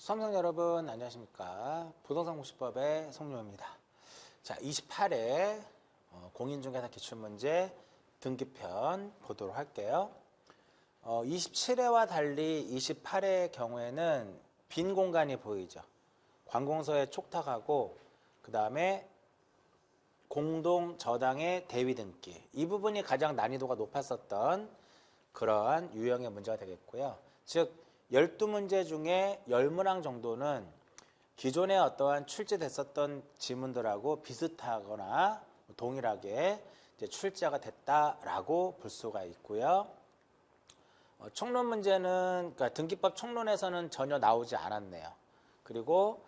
수험생 여러분 안녕하십니까. 부동산 공시법의 송료입니다. 자, 28회 공인중개사 기출문제 등기편 보도록 할게요. 27회와 달리 28회의 경우에는 빈 공간이 보이죠. 관공서의 촉탁하고 그 다음에 공동 저당의 대위 등기, 이 부분이 가장 난이도가 높았었던 그러한 유형의 문제가 되겠고요. 즉 12문제 중에 10문항 정도는 기존에 어떠한 출제됐었던 지문들하고 비슷하거나 동일하게 이제 출제가 됐다라고 볼 수가 있고요. 총론 문제는 그러니까 등기법 총론에서는 전혀 나오지 않았네요. 그리고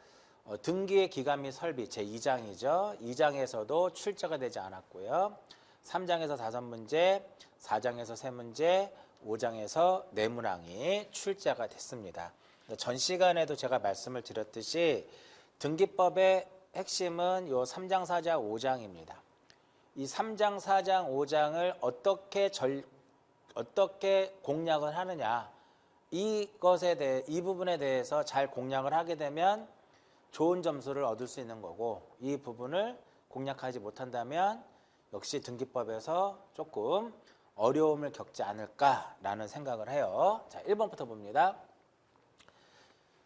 등기의 기간 및 설비 제2장이죠. 2장에서도 출제가 되지 않았고요. 3장에서 5문제, 4장에서 3문제, 5장에서 4문항이 출제가 됐습니다. 전 시간에도 제가 말씀을 드렸듯이 등기법의 핵심은 요 3장, 4장, 5장입니다. 이 3장, 4장, 5장을 어떻게 공략을 하느냐, 이 부분에 대해서 잘 공략을 하게 되면 좋은 점수를 얻을 수 있는 거고, 이 부분을 공략하지 못한다면 역시 등기법에서 조금 어려움을 겪지 않을까라는 생각을 해요. 자, 1번부터 봅니다.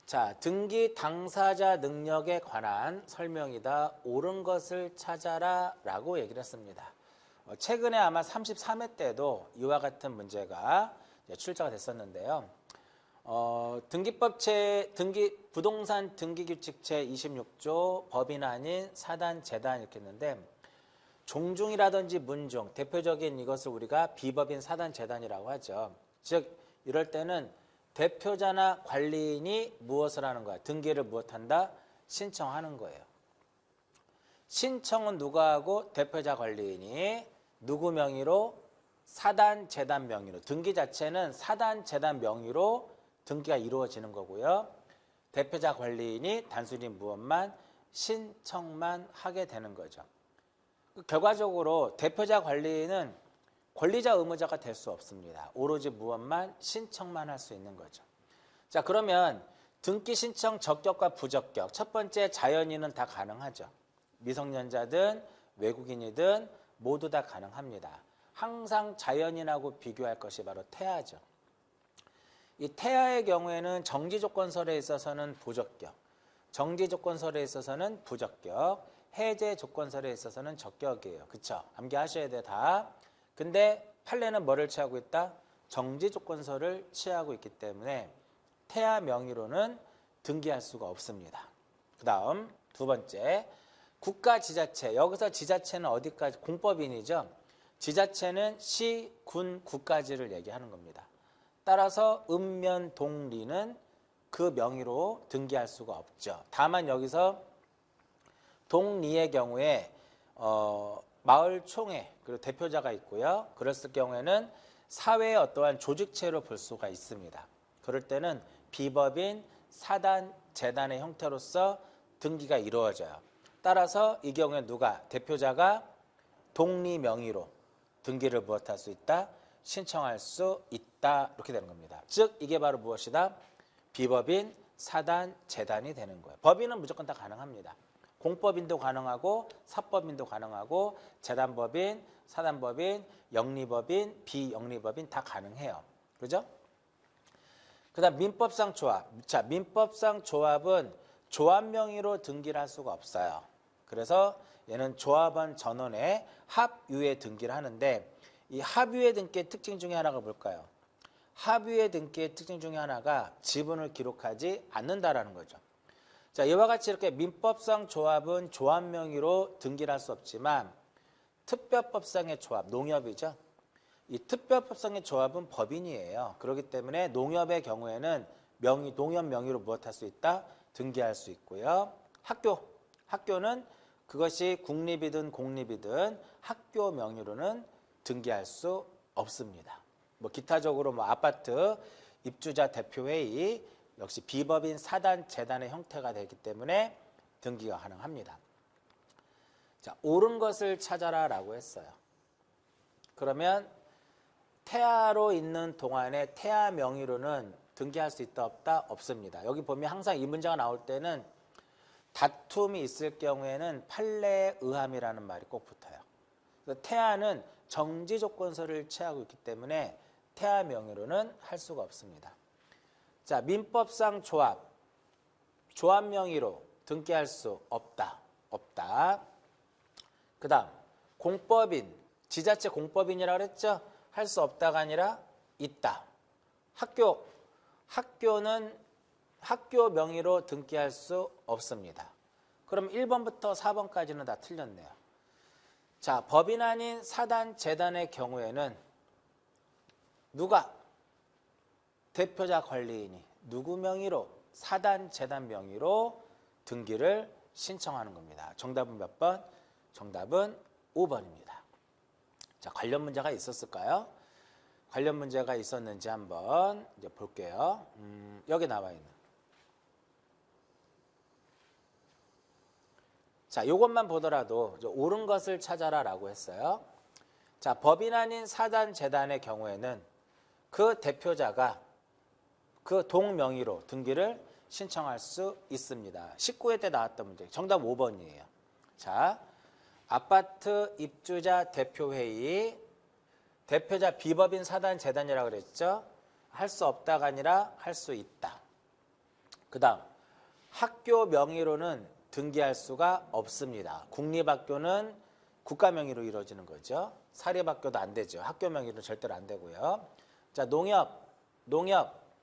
자, 등기 당사자 능력에 관한 설명이다. 옳은 것을 찾아라 라고 얘기를 했습니다. 최근에 아마 33회 때도 이와 같은 문제가 출제가 됐었는데요. 부동산 등기규칙 제26조 법인 아닌 사단, 재단 이렇게 했는데, 종중이라든지 문중, 대표적인 이것을 우리가 비법인 사단, 재단이라고 하죠. 즉 이럴 때는 대표자나 관리인이 무엇을 하는 거야? 등기를 무엇한다? 신청하는 거예요. 신청은 누가 하고? 대표자, 관리인이. 누구 명의로? 사단, 재단 명의로. 등기 자체는 사단, 재단 명의로 등기가 이루어지는 거고요. 대표자, 관리인이 단순히 무엇만? 신청만 하게 되는 거죠. 결과적으로 대표자, 관리인은 권리자, 의무자가 될 수 없습니다. 오로지 무엇만? 신청만 할 수 있는 거죠. 자, 그러면 등기 신청 적격과 부적격. 첫 번째, 자연인은 다 가능하죠. 미성년자든 외국인이든 모두 다 가능합니다. 항상 자연인하고 비교할 것이 바로 태아죠. 이 태아의 경우에는 정지조건설에 있어서는 부적격, 정지조건설에 있어서는 부적격, 해제 조건설에 있어서는 적격이에요. 그쵸? 암기하셔야 돼, 다. 근데 판례는 뭐를 취하고 있다? 정지 조건설을 취하고 있기 때문에 태아 명의로는 등기할 수가 없습니다. 그 다음 두 번째, 국가 지자체. 여기서 지자체는 어디까지? 공법인이죠. 지자체는 시, 군, 구까지를 얘기하는 겁니다. 따라서 읍면, 동리는 그 명의로 등기할 수가 없죠. 다만 여기서 동리의 경우에 마을 총회 그리고 대표자가 있고요. 그랬을 경우에는 사회의 어떠한 조직체로 볼 수가 있습니다. 그럴 때는 비법인 사단, 재단의 형태로서 등기가 이루어져요. 따라서 이 경우에 누가? 대표자가 동리 명의로 등기를 무엇할 수 있다? 신청할 수 있다. 이렇게 되는 겁니다. 즉 이게 바로 무엇이다? 비법인 사단, 재단이 되는 거예요. 법인은 무조건 다 가능합니다. 공법인도 가능하고 사법인도 가능하고 재단법인, 사단법인, 영리법인, 비영리법인 다 가능해요. 그죠? 그 다음 민법상 조합. 자, 민법상 조합은 조합 명의로 등기를 할 수가 없어요. 그래서 얘는 조합원 전원의 합유에 등기를 하는데, 이 합유의 등기의 특징 중에 하나가 뭘까요? 합유의 등기의 특징 중에 하나가 지분을 기록하지 않는다라는 거죠. 자, 이와 같이 이렇게 민법상 조합은 조합 명의로 등기를 할 수 없지만 특별법상의 조합, 농협이죠. 이 특별법상의 조합은 법인이에요. 그렇기 때문에 농협의 경우에는 농협 명의로 무엇할 수 있다? 등기할 수 있고요. 학교는 그것이 국립이든 공립이든 학교 명의로는 등기할 수 없습니다. 기타적으로 아파트 입주자 대표회의 역시 비법인 사단, 재단의 형태가 되기 때문에 등기가 가능합니다. 자, 옳은 것을 찾아라 라고 했어요. 그러면 태아로 있는 동안에 태아 명의로는 등기할 수 있다 없다? 없습니다. 여기 보면 항상 이 문제가 나올 때는 다툼이 있을 경우에는 판례의 의함이라는 말이 꼭 붙어요. 그래서 태아는 정지 조건서를 취하고 있기 때문에 태아 명의로는 할 수가 없습니다. 자, 민법상 조합 명의로 등기할 수 없다. 그 다음 공법인, 지자체 공법인이라고 그랬죠? 할 수 없다가 아니라 있다. 학교는 학교 명의로 등기할 수 없습니다. 그럼 1번부터 4번까지는 다 틀렸네요. 자, 법인 아닌 사단, 재단의 경우에는 누가? 대표자 관리인이 누구 명의로? 사단, 재단 명의로 등기를 신청하는 겁니다. 정답은 몇 번? 정답은 5번입니다. 자, 관련 문제가 있었을까요? 관련 문제가 있었는지 한번 이제 볼게요. 여기 나와 있는. 자, 요것만 보더라도 옳은 것을 찾아라라고 했어요. 자, 법인 아닌 사단, 재단의 경우에는 그 대표자가 그 동명의로 등기를 신청할 수 있습니다. 19회 때 나왔던 문제. 정답 5번이에요. 자, 아파트 입주자 대표회의, 대표자 비법인 사단, 재단이라고 그랬죠? 할 수 없다가 아니라 할 수 있다. 그 다음, 학교 명의로는 등기할 수가 없습니다. 국립학교는 국가 명의로 이루어지는 거죠. 사립학교도 안 되죠. 학교 명의로 절대로 안 되고요. 자, 농협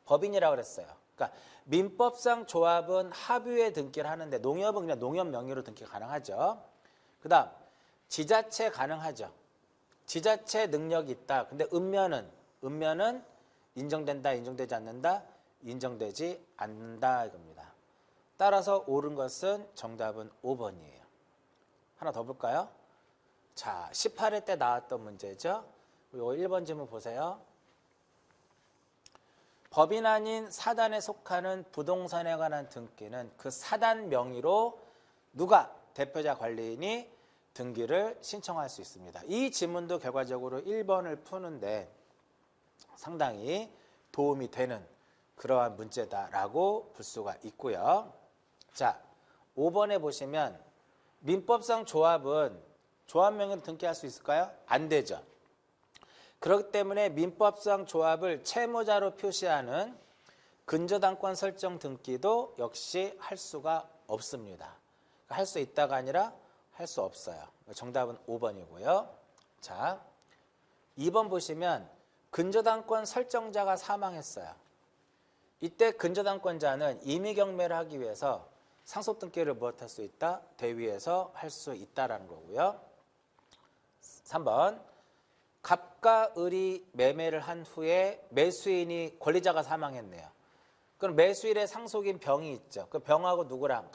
법인이라고 그랬어요. 그러니까 민법상 조합은 합의에 등기를 하는데 농협은 그냥 농협 명의로 등기 가능하죠. 그 다음 지자체 가능하죠. 지자체 능력이 있다. 근데 읍면은 인정된다, 인정되지 않는다, 인정되지 않는다 이겁니다. 따라서 옳은 것은 정답은 5번이에요. 하나 더 볼까요? 자, 18회 때 나왔던 문제죠. 이거 1번 질문 보세요. 법인 아닌 사단에 속하는 부동산에 관한 등기는 그 사단 명의로 누가? 대표자 관리인이 등기를 신청할 수 있습니다. 이 지문도 결과적으로 1번을 푸는데 상당히 도움이 되는 그러한 문제다라고 볼 수가 있고요. 자, 5번에 보시면 민법상 조합은 조합 명의로 등기할 수 있을까요? 안 되죠. 그렇기 때문에 민법상 조합을 채무자로 표시하는 근저당권 설정 등기도 역시 할 수가 없습니다. 할 수 있다가 아니라 할 수 없어요. 정답은 5번이고요. 자, 2번 보시면 근저당권 설정자가 사망했어요. 이때 근저당권자는 임의경매를 하기 위해서 상속등기를 무엇할 수 있다? 대위에서 할 수 있다라는 거고요. 3번 갑과 을이 매매를 한 후에 매수인이 권리자가 사망했네요. 그럼 매수인의 상속인 병이 있죠. 그 병하고 누구랑?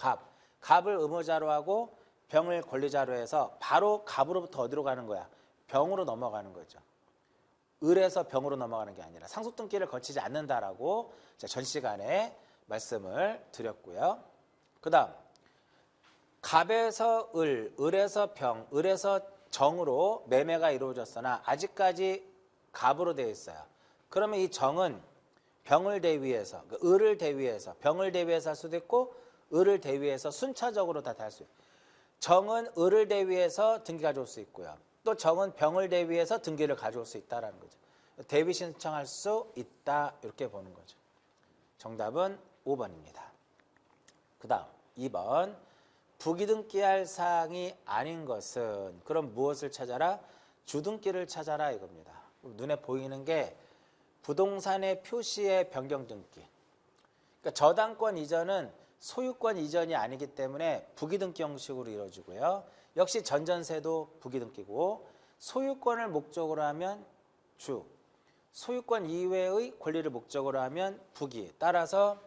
갑을 의무자로 하고 병을 권리자로 해서 바로 갑으로부터 어디로 가는 거야? 병으로 넘어가는 거죠. 을에서 병으로 넘어가는 게 아니라 상속등기를 거치지 않는다라고 전 시간에 말씀을 드렸고요. 그 다음 갑에서 을, 을에서 병, 을에서 정으로 매매가 이루어졌으나 아직까지 갑으로 되어 있어요. 그러면 이 정은 병을 대위해서, 을을 대위해서, 병을 대위해서 할 수도 있고 을을 대위해서 순차적으로 다 할 수 있어요. 정은 을을 대위해서 등기 가져올 수 있고요. 또 정은 병을 대위해서 등기를 가져올 수 있다는 거죠. 대위 신청할 수 있다 이렇게 보는 거죠. 정답은 5번입니다. 그 다음 2번 부기등기할 사항이 아닌 것은 그럼 무엇을 찾아라? 주등기를 찾아라 이겁니다. 눈에 보이는 게 부동산의 표시의 변경 등기. 그러니까 저당권 이전은 소유권 이전이 아니기 때문에 부기등기 형식으로 이루어지고요. 역시 전전세도 부기등기고 소유권을 목적으로 하면 주, 소유권 이외의 권리를 목적으로 하면 부기. 따라서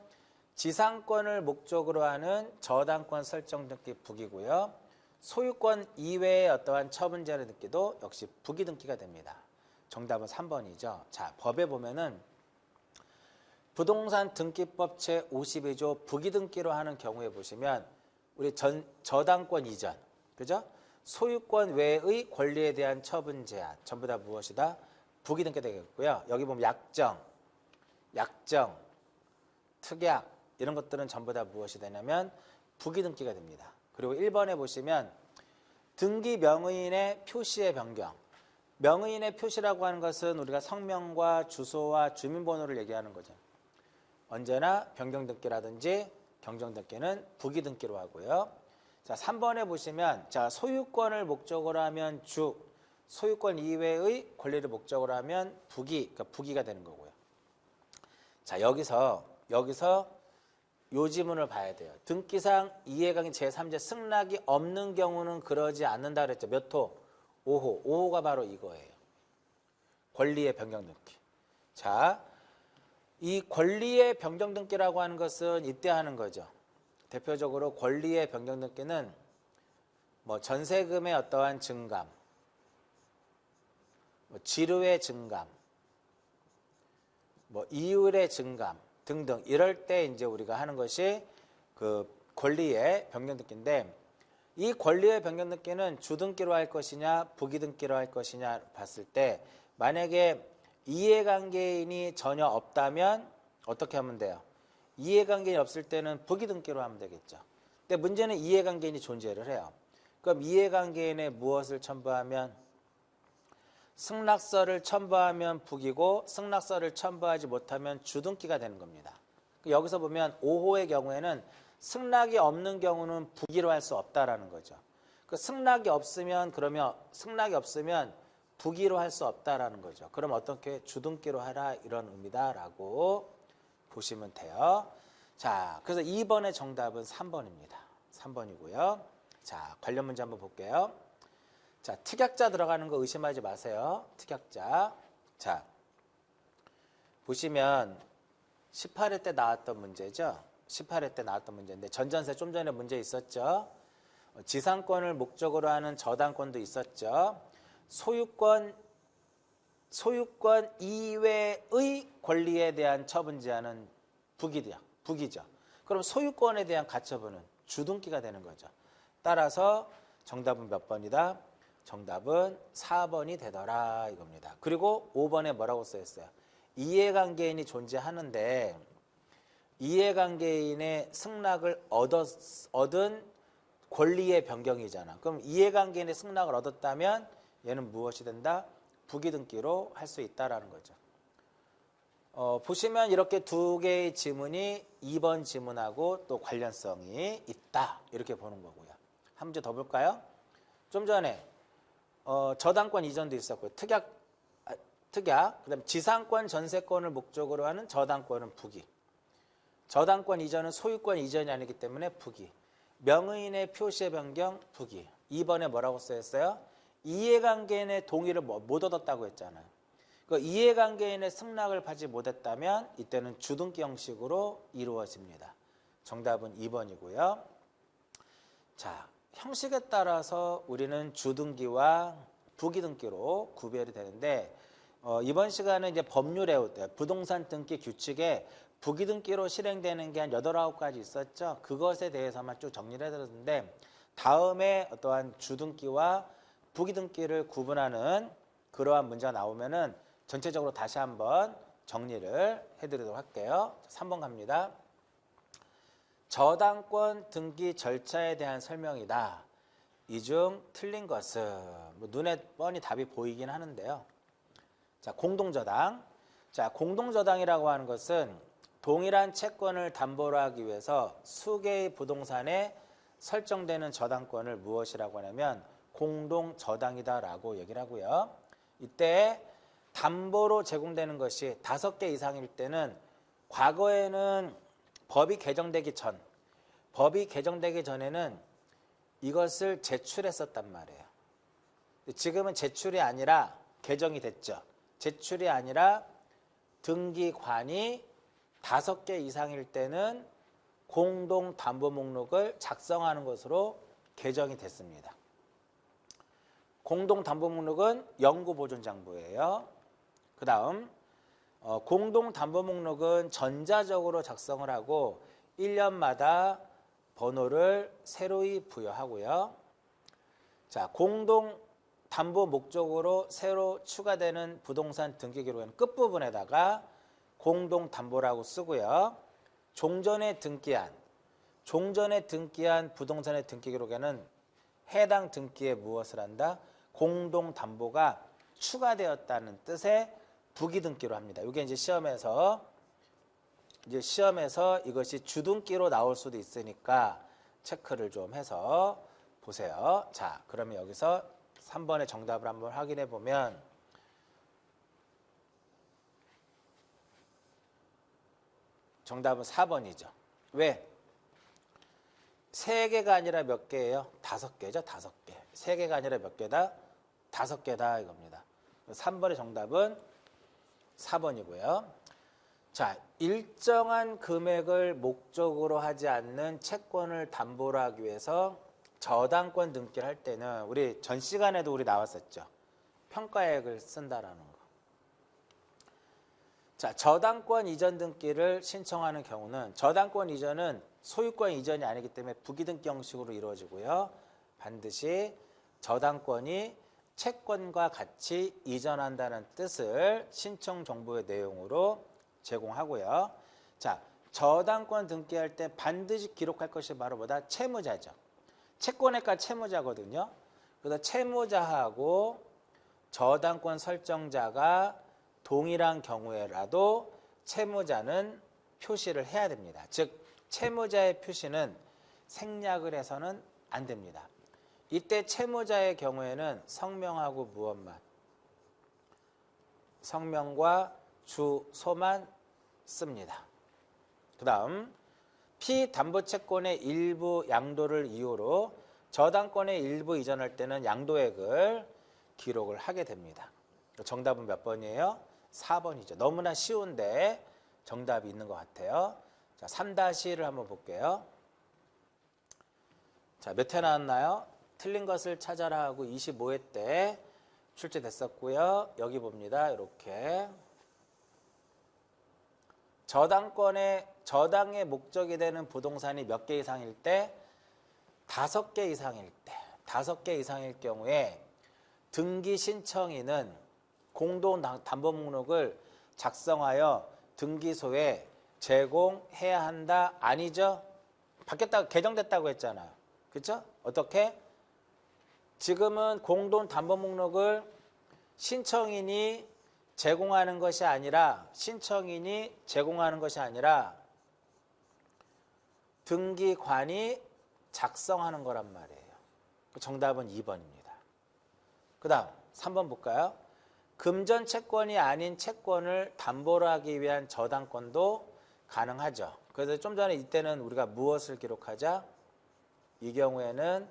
지상권을 목적으로 하는 저당권 설정 등기 부기고요. 소유권 이외의 어떠한 처분제를 등기도 역시 부기등기가 됩니다. 정답은 3번이죠. 자, 법에 보면은 부동산 등기법 제52조 부기등기로 하는 경우에 보시면 우리 저당권 이전, 그죠? 소유권 외의 권리에 대한 처분 제한 전부 다 무엇이다? 부기등기 되겠고요. 여기 보면 약정, 특약 이런 것들은 전부 다 무엇이 되냐면 부기등기가 됩니다. 그리고 1번에 보시면 등기 명의인의 표시의 변경. 명의인의 표시라고 하는 것은 우리가 성명과 주소와 주민번호를 얘기하는 거죠. 언제나 변경등기라든지 경정등기는 부기등기로 하고요. 자, 3번에 보시면 자, 소유권을 목적으로 하면 주, 소유권 이외의 권리를 목적으로 하면 부기, 그러니까 부기가 되는 거고요. 자, 여기서 요 지문을 봐야 돼요. 등기상 이해관계 제3제 승낙이 없는 경우는 그러지 않는다 그랬죠. 몇 호? 5호. 5호가 바로 이거예요. 권리의 변경등기. 자, 이 권리의 변경등기라고 하는 것은 이때 하는 거죠. 대표적으로 권리의 변경등기는 뭐 전세금의 어떠한 증감, 뭐 지르의 증감, 뭐 이율의 증감 등등 이럴 때 이제 우리가 하는 것이 그 권리의 변경등기인데 이 권리의 변경등기는 주등기로 할 것이냐 부기등기로 할 것이냐 봤을 때 만약에 이해관계인이 전혀 없다면 어떻게 하면 돼요? 이해관계인이 없을 때는 부기등기로 하면 되겠죠. 근데 문제는 이해관계인이 존재를 해요. 그럼 이해관계인에 무엇을 첨부하면 승낙서를 첨부하면 부기고 승낙서를 첨부하지 못하면 주등기가 되는 겁니다. 여기서 보면 5호의 경우에는 승낙이 없는 경우는 부기로 할 수 없다라는 거죠. 그 승낙이 없으면 부기로 할 수 없다라는 거죠. 그럼 어떻게 주등기로 하라 이런 의미다라고 보시면 돼요. 자, 그래서 2번의 정답은 3번입니다. 3번이고요. 자, 관련 문제 한번 볼게요. 자, 특약자 들어가는 거 의심하지 마세요. 특약자. 자, 보시면 18회 때 나왔던 문제죠. 18회 때 나왔던 문제인데 전전세 좀 전에 문제 있었죠. 지상권을 목적으로 하는 저당권도 있었죠. 소유권 이외의 권리에 대한 처분 제한은 부기죠. 그럼 소유권에 대한 가처분은 주등기가 되는 거죠. 따라서 정답은 몇 번이다? 정답은 4번이 되더라 이겁니다. 그리고 5번에 뭐라고 써있어요? 이해관계인이 존재하는데 이해관계인의 승낙을 얻은 권리의 변경이잖아. 그럼 이해관계인의 승낙을 얻었다면 얘는 무엇이 된다? 부기등기로 할 수 있다라는 거죠. 보시면 이렇게 두 개의 지문이 2번 지문하고 또 관련성이 있다 이렇게 보는 거고요. 한 문제 더 볼까요? 좀 전에 저당권 이전도 있었고요. 특약, 그다음에 지상권 전세권을 목적으로 하는 저당권은 부기. 저당권 이전은 소유권 이전이 아니기 때문에 부기. 명의인의 표시의 변경 부기. 2번에 뭐라고 써있어요? 이해관계인의 동의를 못 얻었다고 했잖아요. 그 이해관계인의 승낙을 받지 못했다면 이때는 주등기 형식으로 이루어집니다. 정답은 2번이고요. 자, 형식에 따라서 우리는 주등기와 부기등기로 구별이 되는데 이번 시간은 이제 법률에 부동산 등기 규칙에 부기등기로 실행되는 게 한 8, 9가지 있었죠. 그것에 대해서만 쭉 정리를 해드렸는데 다음에 어떠한 주등기와 부기등기를 구분하는 그러한 문제가 나오면은 전체적으로 다시 한번 정리를 해드리도록 할게요. 3번 갑니다. 저당권 등기 절차에 대한 설명이다. 이 중 틀린 것은 뭐 눈에 뻔히 답이 보이긴 하는데요. 자, 공동저당. 자, 공동저당이라고 하는 것은 동일한 채권을 담보로 하기 위해서 수개의 부동산에 설정되는 저당권을 무엇이라고 하냐면 공동저당이다라고 얘기를 하고요. 이때 담보로 제공되는 것이 5개 이상일 때는 과거에는 법이 개정되기 전에는 이것을 제출했었단 말이에요. 지금은 제출이 아니라 개정이 됐죠. 제출이 아니라 등기관이 5개 이상일 때는 공동담보 목록을 작성하는 것으로 개정이 됐습니다. 공동담보 목록은 영구보존장부예요. 그 다음 공동담보 목록은 전자적으로 작성을 하고 1년마다 번호를 새로이 부여하고요. 자, 공동담보 목적으로 새로 추가되는 부동산 등기기록에는 끝부분에다가 공동담보라고 쓰고요. 종전에 등기한 부동산의 등기 기록에는 해당 등기에 무엇을 한다? 공동담보가 추가되었다는 뜻의 부기등기로 합니다. 이게 이제 시험에서 이것이 주등기로 나올 수도 있으니까 체크를 좀 해서 보세요. 자, 그러면 여기서 3번의 정답을 한번 확인해 보면 정답은 4번이죠. 왜? 3개가 아니라 몇 개예요? 5개죠. 5개. 3개가 아니라 몇 개다? 5개다 이겁니다. 3번의 정답은 4번이고요. 자, 일정한 금액을 목적으로 하지 않는 채권을 담보로 하기 위해서 저당권 등기를 할 때는 우리 전 시간에도 우리 나왔었죠. 평가액을 쓴다라는 거. 자, 저당권 이전 등기를 신청하는 경우는 저당권 이전은 소유권 이전이 아니기 때문에 부기등기 형식으로 이루어지고요. 반드시 저당권이 채권과 같이 이전한다는 뜻을 신청 정보의 내용으로 제공하고요. 자, 저당권 등기할 때 반드시 기록할 것이 바로 뭐다? 채무자죠. 채권액과 채무자거든요. 그래서 채무자하고 저당권 설정자가 동일한 경우에라도 채무자는 표시를 해야 됩니다. 즉 채무자의 표시는 생략을 해서는 안 됩니다. 이때 채무자의 경우에는 성명하고 무엇만? 성명과 주소만 씁니다. 그 다음 피담보채권의 일부 양도를 이유로 저당권의 일부 이전할 때는 양도액을 기록을 하게 됩니다. 정답은 몇 번이에요? 4번이죠. 너무나 쉬운데 정답이 있는 것 같아요. 자, 3-1을 한번 볼게요. 자, 몇 회 나왔나요? 틀린 것을 찾아라 하고 25회 때 출제됐었고요. 여기 봅니다. 이렇게 저당의 목적이 되는 부동산이 몇 개 이상일 때? 5개 이상일 때. 5개 이상일 경우에 등기 신청인은 공동담보목록을 작성하여 등기소에 제공해야 한다? 아니죠? 바뀌었다고 개정됐다고 했잖아요. 그렇죠? 어떻게? 지금은 공동담보목록을 신청인이 제공하는 것이 아니라 등기관이 작성하는 거란 말이에요. 정답은 2번입니다. 그 다음 3번 볼까요? 금전 채권이 아닌 채권을 담보로 하기 위한 저당권도 가능하죠. 그래서 좀 전에 이때는 우리가 무엇을 기록하자? 이 경우에는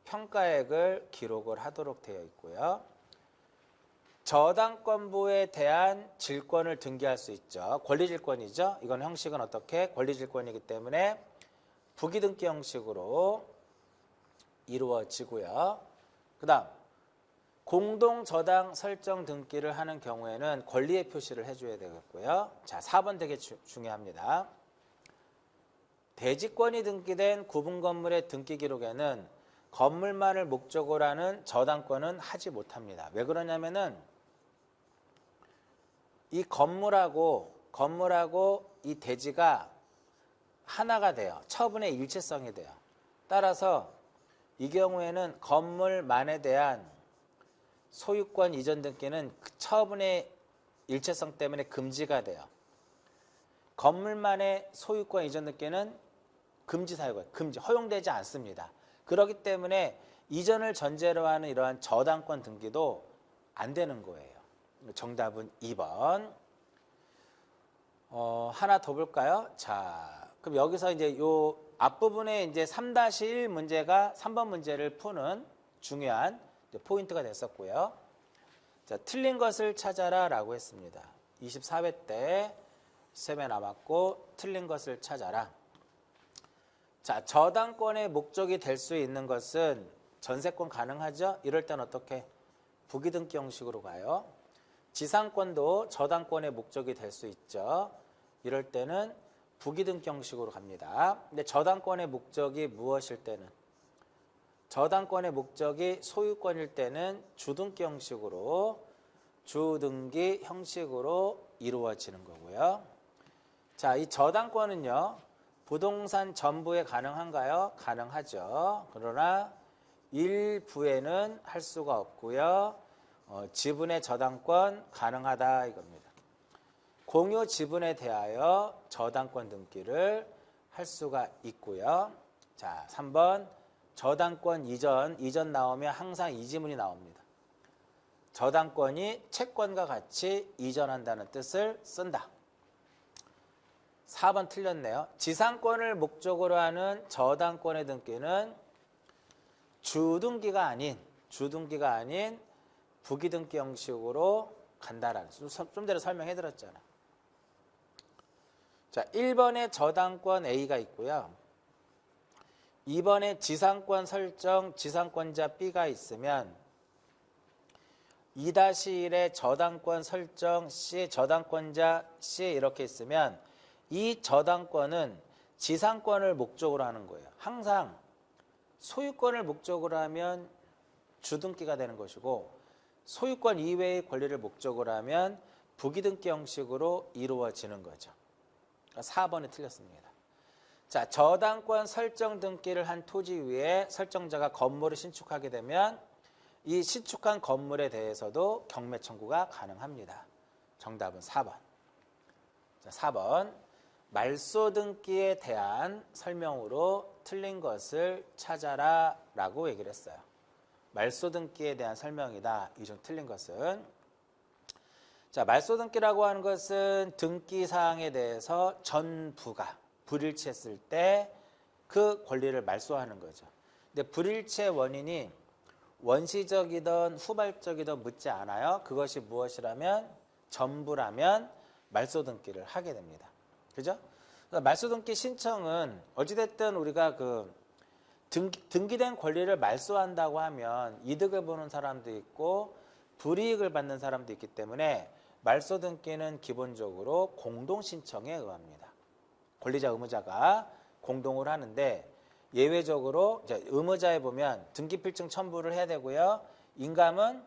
평가액을 기록을 하도록 되어 있고요. 저당권부에 대한 질권을 등기할 수 있죠. 권리질권이죠. 이건 형식은 어떻게? 권리질권이기 때문에 부기등기 형식으로 이루어지고요. 그 다음 공동저당 설정 등기를 하는 경우에는 권리의 표시를 해줘야 되겠고요. 자, 4번 되게 중요합니다. 대지권이 등기된 구분건물의 등기 기록에는 건물만을 목적으로 하는 저당권은 하지 못합니다. 왜 그러냐면은 이 건물하고 이 대지가 하나가 돼요. 처분의 일체성이 돼요. 따라서 이 경우에는 건물만에 대한 소유권 이전 등기는 그 처분의 일체성 때문에 금지가 돼요. 건물만의 소유권 이전 등기는 금지 사유가 허용되지 않습니다. 그렇기 때문에 이전을 전제로 하는 이러한 저당권 등기도 안 되는 거예요. 정답은 2번. 하나 더 볼까요? 자, 그럼 여기서 이제 요 앞부분에 이제 3-1 문제가 3번 문제를 푸는 중요한 포인트가 됐었고요. 자, 틀린 것을 찾아라 라고 했습니다. 24회 때 3회 남았고 틀린 것을 찾아라. 자, 저당권의 목적이 될 수 있는 것은 전세권 가능하죠? 이럴 땐 어떻게? 부기등기 형식으로 가요. 지상권도 저당권의 목적이 될 수 있죠. 이럴 때는 부기등기 형식으로 갑니다. 근데 저당권의 목적이 무엇일 때는? 저당권의 목적이 소유권일 때는 주등기 형식으로 이루어지는 거고요. 자, 이 저당권은요, 부동산 전부에 가능한가요? 가능하죠. 그러나 일부에는 할 수가 없고요. 지분의 저당권 가능하다 이겁니다. 공유 지분에 대하여 저당권 등기를 할 수가 있고요. 자, 3번 저당권 이전 나오면 항상 이 지문이 나옵니다. 저당권이 채권과 같이 이전한다는 뜻을 쓴다. 4번 틀렸네요. 지상권을 목적으로 하는 저당권의 등기는 주등기가 아닌 부기등기 형식으로 간다라는 좀 전에 설명해드렸잖아. 자, 1번에 저당권 A가 있고요. 2번에 지상권 설정 지상권자 B가 있으면 2-1에 저당권 설정 C 저당권자 C 이렇게 있으면 이 저당권은 지상권을 목적으로 하는 거예요. 항상 소유권을 목적으로 하면 주등기가 되는 것이고 소유권 이외의 권리를 목적으로 하면 부기등기 형식으로 이루어지는 거죠. 4번이 틀렸습니다. 자, 저당권 설정 등기를 한 토지 위에 설정자가 건물을 신축하게 되면 이 신축한 건물에 대해서도 경매 청구가 가능합니다. 정답은 4번. 자, 4번. 말소 등기에 대한 설명으로 틀린 것을 찾아라 라고 얘기를 했어요. 말소 등기에 대한 설명이다. 이 중 틀린 것은. 자, 말소 등기라고 하는 것은 등기 사항에 대해서 전부가 불일치했을 때 그 권리를 말소하는 거죠. 근데 불일치의 원인이 원시적이든 후발적이든 묻지 않아요. 그것이 무엇이라면 전부라면 말소 등기를 하게 됩니다. 그죠? 말소 등기 신청은 어찌됐든 우리가 등기된 권리를 말소한다고 하면 이득을 보는 사람도 있고 불이익을 받는 사람도 있기 때문에 말소 등기는 기본적으로 공동 신청에 의합니다. 권리자 의무자가 공동으로 하는데 예외적으로 이제 의무자에 보면 등기필증 첨부를 해야 되고요. 인감은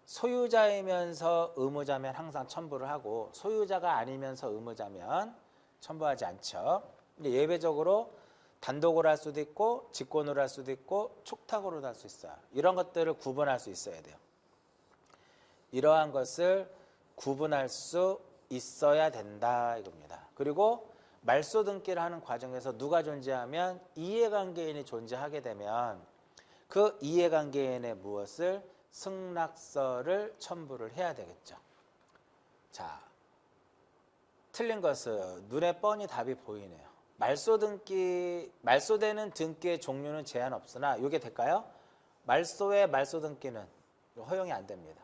소유자이면서 의무자면 항상 첨부를 하고 소유자가 아니면서 의무자면 첨부하지 않죠. 근데 예외적으로 단독으로 할 수도 있고 직권으로 할 수도 있고 촉탁으로도 할 수 있어요. 이런 것들을 구분할 수 있어야 돼요. 이러한 것을 구분할 수 있어야 된다 이겁니다. 그리고 말소 등기를 하는 과정에서 누가 존재하면 이해관계인이 존재하게 되면 그 이해관계인의 무엇을 승낙서를 첨부를 해야 되겠죠. 자, 틀린 것은 눈에 뻔히 답이 보이네요. 말소되는 등기의 종류는 제한 없으나 이게 될까요? 말소의 말소 등기는 허용이 안 됩니다.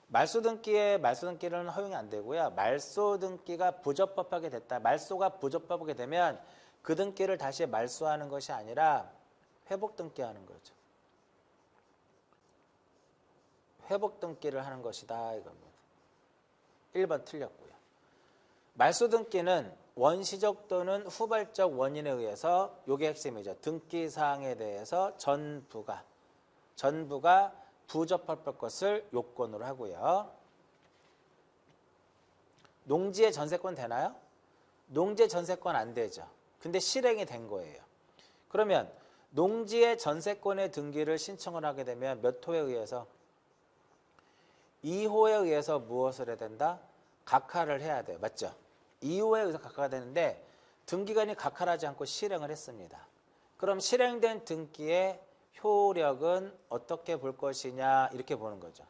말소 등기는 허용이 안 되고요. 말소 등기가 부적법하게 됐다. 말소가 부적법하게 되면 그 등기를 다시 말소하는 것이 아니라 회복 등기하는 거죠. 회복 등기를 하는 것이다 이겁니다. 1번 틀렸고요. 말소 등기는 원시적 또는 후발적 원인에 의해서 이게 핵심이죠. 등기 사항에 대해서 전부가 부적법할 것을 요건으로 하고요. 농지의 전세권 되나요? 농지의 전세권 안 되죠. 근데 실행이 된 거예요. 그러면 농지의 전세권의 등기를 신청을 하게 되면 몇 호에 의해서? 2호에 의해서 무엇을 해야 된다? 각하를 해야 돼요. 맞죠? 2호에 의해서 각하가 되는데 등기관이 각하하지 않고 실행을 했습니다. 그럼 실행된 등기의 효력은 어떻게 볼 것이냐 이렇게 보는 거죠.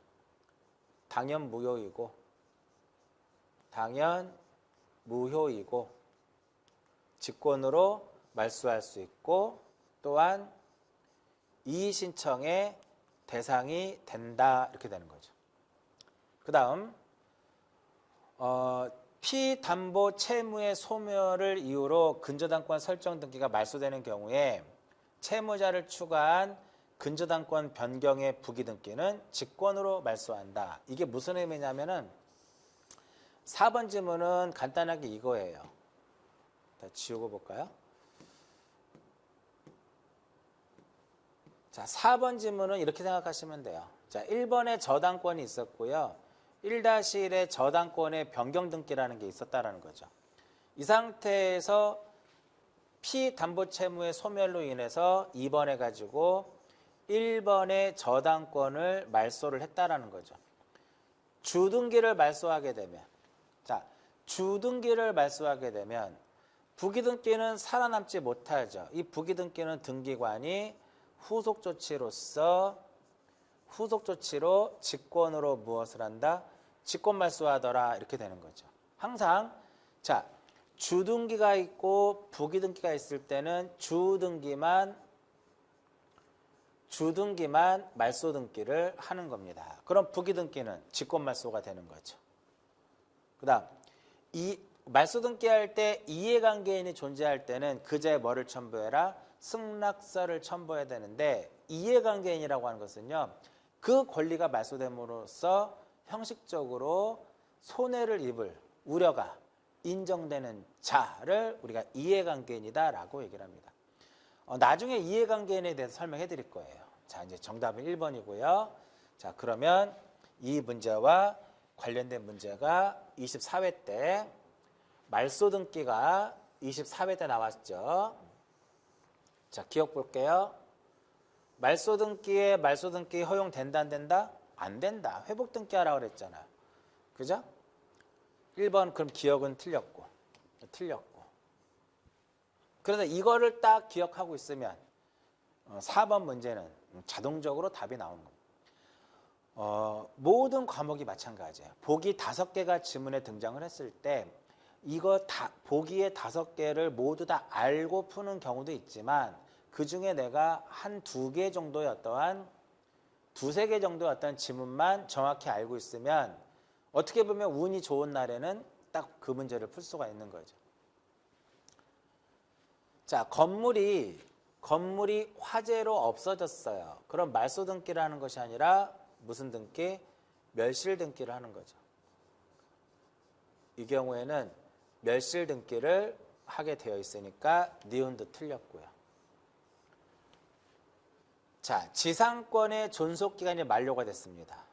당연 무효이고 직권으로 말소할 수 있고 또한 이의 신청의 대상이 된다 이렇게 되는 거죠. 그 다음 피담보 채무의 소멸을 이유로 근저당권 설정 등기가 말소되는 경우에 채무자를 추가한 근저당권 변경의 부기등기는 직권으로 말소한다. 이게 무슨 의미냐면은 4번 지문은 간단하게 이거예요. 다 지우고 볼까요? 자, 4번 지문은 이렇게 생각하시면 돼요. 자, 1번에 저당권이 있었고요. 1-1에 저당권의 변경 등기라는 게 있었다라는 거죠. 이 상태에서 피담보채무의 소멸로 인해서 2번에 가지고 1번의 저당권을 말소를 했다라는 거죠. 주등기를 말소하게 되면, 자, 주등기를 말소하게 되면 부기등기는 살아남지 못하죠. 이 부기등기는 등기관이 후속 조치로 직권으로 무엇을 한다? 직권 말소하더라. 이렇게 되는 거죠. 항상 자, 주등기가 있고 부기등기가 있을 때는 주등기만 말소등기를 하는 겁니다. 그럼 부기등기는 직권 말소가 되는 거죠. 그다음 이 말소등기할 때 이해관계인이 존재할 때는 그제에 뭐를 첨부해라? 승낙서를 첨부해야 되는데 이해관계인이라고 하는 것은요. 그 권리가 말소됨으로써 형식적으로 손해를 입을 우려가 인정되는 자를 우리가 이해관계인이다라고 얘기를 합니다. 나중에 이해관계인에 대해서 설명해 드릴 거예요. 자, 이제 정답은 1번이고요. 자, 그러면 이 문제와 관련된 문제가 24회 때 말소등기가 24회 때 나왔죠. 자, 기억 볼게요. 말소등기 허용된다 안 된다? 안 된다. 회복등기 하라고 그랬잖아. 그죠? 1번 그럼 기억은 틀렸고. 그래서 이거를 딱 기억하고 있으면 4번 문제는 자동적으로 답이 나오는 겁니다. 모든 과목이 마찬가지예요. 보기 5개가 지문에 등장을 했을 때 이거 보기의 5개를 모두 다 알고 푸는 경우도 있지만 그 중에 내가 한 2개 정도의 어떠한 2-3개 정도의 어떤 지문만 정확히 알고 있으면 어떻게 보면 운이 좋은 날에는 딱 그 문제를 풀 수가 있는 거죠. 자, 건물이 화재로 없어졌어요. 그럼 말소등기를 하는 것이 아니라 무슨 등기? 멸실등기를 하는 거죠. 이 경우에는 멸실등기를 하게 되어 있으니까 니은도 틀렸고요. 자, 지상권의 존속기간이 만료가 됐습니다.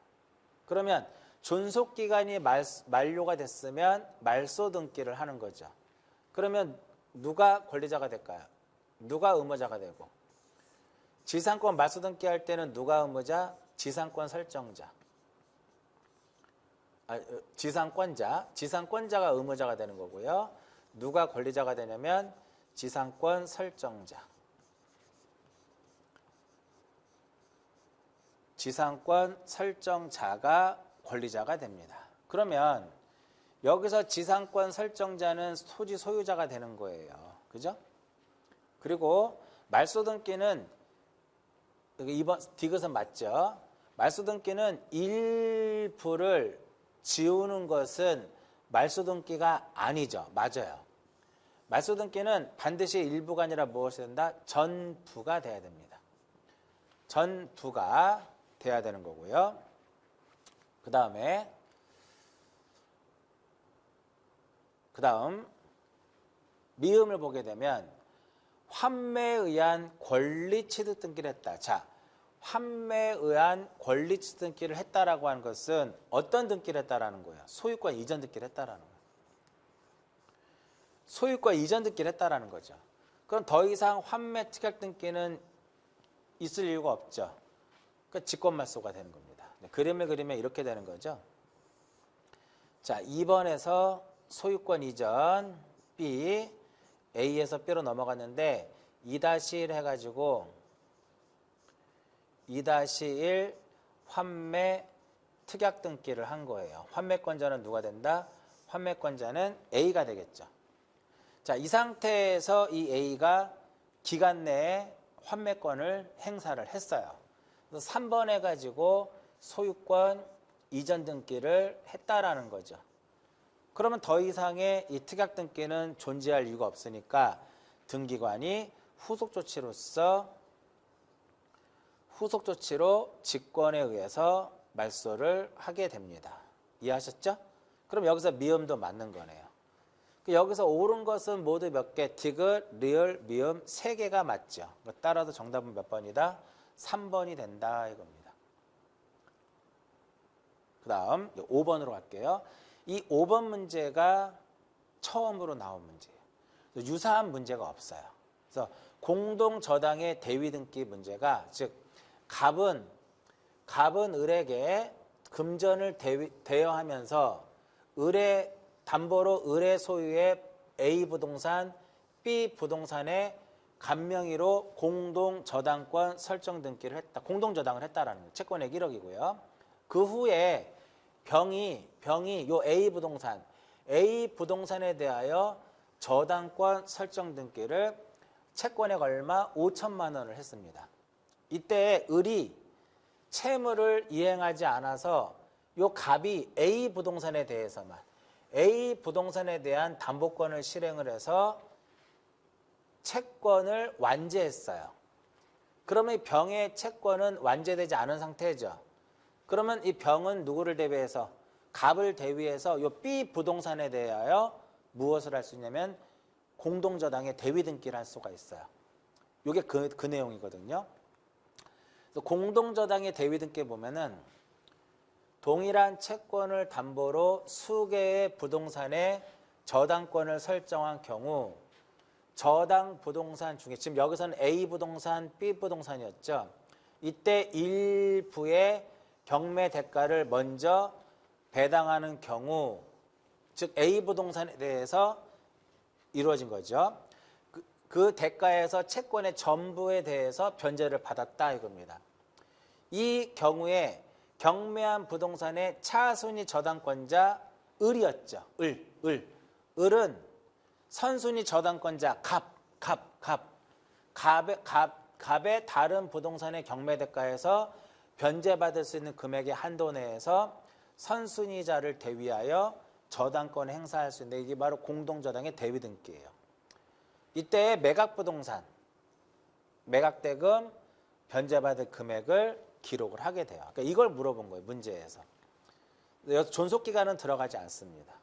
그러면 존속기간이 만료가 됐으면 말소등기를 하는 거죠. 그러면 누가 권리자가 될까요? 누가 의무자가 되고? 지상권 말소등기 할 때는 누가 의무자? 지상권 설정자. 지상권자가 의무자가 되는 거고요. 누가 권리자가 되냐면 지상권 설정자. 지상권 설정자가 권리자가 됩니다. 그러면 여기서 지상권 설정자는 토지 소유자가 되는 거예요. 그죠? 그리고 말소등기는 이번 디귿은 맞죠? 말소등기는 일부를 지우는 것은 말소등기가 아니죠. 맞아요. 말소등기는 반드시 일부가 아니라 무엇이 된다? 전부가 돼야 됩니다. 전부가 돼야 되는 거고요. 그 다음 미음을 보게 되면 환매에 의한 권리취득 등기를 했다. 자, 환매에 의한 권리취득 등기를 했다라고 하는 것은 어떤 등기를 했다라는 거예요? 소유권 이전 등기를 했다라는 거예요. 소유권 이전 등기를 했다라는 거죠. 그럼 더 이상 환매 특약 등기는 있을 이유가 없죠. 그러니까 직권말소가 되는 겁니다. 그림을 그리면 이렇게 되는 거죠. 자, 2번에서 소유권 이전 B, A에서 B로 넘어갔는데 2-1 해가지고 2-1 환매 특약 등기를 한 거예요. 환매권자는 누가 된다? 환매권자는 A가 되겠죠. 자, 이 상태에서 이 A가 기간 내에 환매권을 행사를 했어요. 그래서 3번 해가지고 소유권 이전 등기를 했다라는 거죠. 그러면 더 이상의 이 특약 등기는 존재할 이유가 없으니까 등기관이 후속 조치로 직권에 의해서 말소를 하게 됩니다. 이해하셨죠? 그럼 여기서 미음도 맞는 거네요. 여기서 옳은 것은 모두 몇 개? 디귿, 리을, 미음 3개가 맞죠. 따라서 정답은 몇 번이다? 3번이 된다 이겁니다. 그 다음 5번으로 갈게요. 이 5번 문제가 처음으로 나온 문제예요. 유사한 문제가 없어요. 그래서 공동저당의 대위등기 문제가, 즉 갑은 을에게 금전을 대여하면서 을의 담보로 을의 소유의 A 부동산, B 부동산의 갑명의로 공동저당권 설정 등기를 했다. 공동저당을 했다라는 거예요. 채권액 1억이고요. 그 후에 병이 요 A 부동산에 대하여 저당권 설정 등기를 채권액 얼마? 5천만 원을 했습니다. 이때 을이 채무를 이행하지 않아서 요 갑이 A 부동산에 대한 담보권을 실행을 해서 채권을 완제했어요. 그러면 이 병의 채권은 완제되지 않은 상태죠. 그러면 이 병은 누구를 대비해서? 갑을 대위해서 요 B 부동산에 대하여 무엇을 할 수 있냐면 공동저당의 대위등기를 할 수가 있어요. 이게 그 내용이거든요. 그래서 공동저당의 대위등기에 보면은 동일한 채권을 담보로 수개의 부동산에 저당권을 설정한 경우 저당 부동산 중에, 지금 여기서는 A 부동산, B 부동산이었죠. 이때 일부의 경매 대가를 먼저 배당하는 경우, 즉 A 부동산에 대해서 이루어진 거죠. 그 대가에서 채권의 전부에 대해서 변제를 받았다 이겁니다. 이 경우에 경매한 부동산의 차순위 저당권자 을이었죠. 을은 선순위 저당권자 갑의 다른 부동산의 경매 대가에서 변제받을 수 있는 금액의 한도 내에서 선순위자를 대위하여 저당권을 행사할 수 있는데, 이게 바로 공동저당의 대위등기예요. 이때 매각부동산, 매각대금, 변제받을 금액을 기록을 하게 돼요. 그러니까 이걸 물어본 거예요, 문제에서. 여기서 존속기간은 들어가지 않습니다.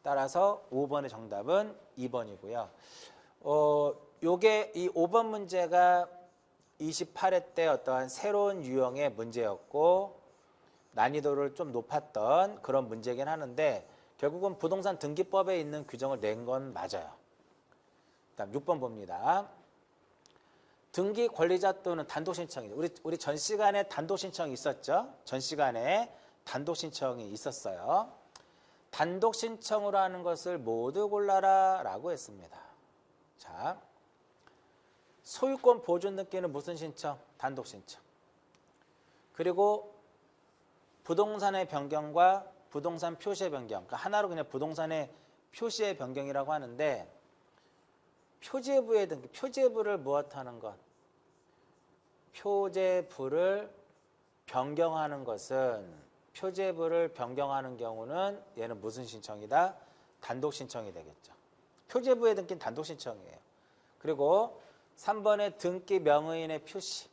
따라서 5번의 정답은 2번이고요. 요게 이 5번 문제가 28회 때 어떠한 새로운 유형의 문제였고 난이도를 좀 높았던 그런 문제긴 하는데, 결국은 부동산 등기법에 있는 규정을 낸 건 맞아요. 다음 6번 봅니다. 등기 권리자 또는 단독 신청이죠. 우리 전 시간에 단독 신청이 있었죠. 전 시간에 단독 신청이 있었어요. 단독 신청으로 하는 것을 모두 골라라라고 했습니다. 자, 소유권 보존 등기는 무슨 신청? 단독 신청. 그리고 부동산의 변경과 부동산 표시의 변경, 그러니까 하나로 그냥 부동산의 표시의 변경이라고 하는데, 표제부의 등기, 표제부를 무엇하는 것? 표제부를 변경하는 것은, 표제부를 변경하는 경우는 얘는 무슨 신청이다? 단독 신청이 되겠죠. 표제부의 등기는 단독 신청이에요. 그리고 3번의 등기 명의인의 표시.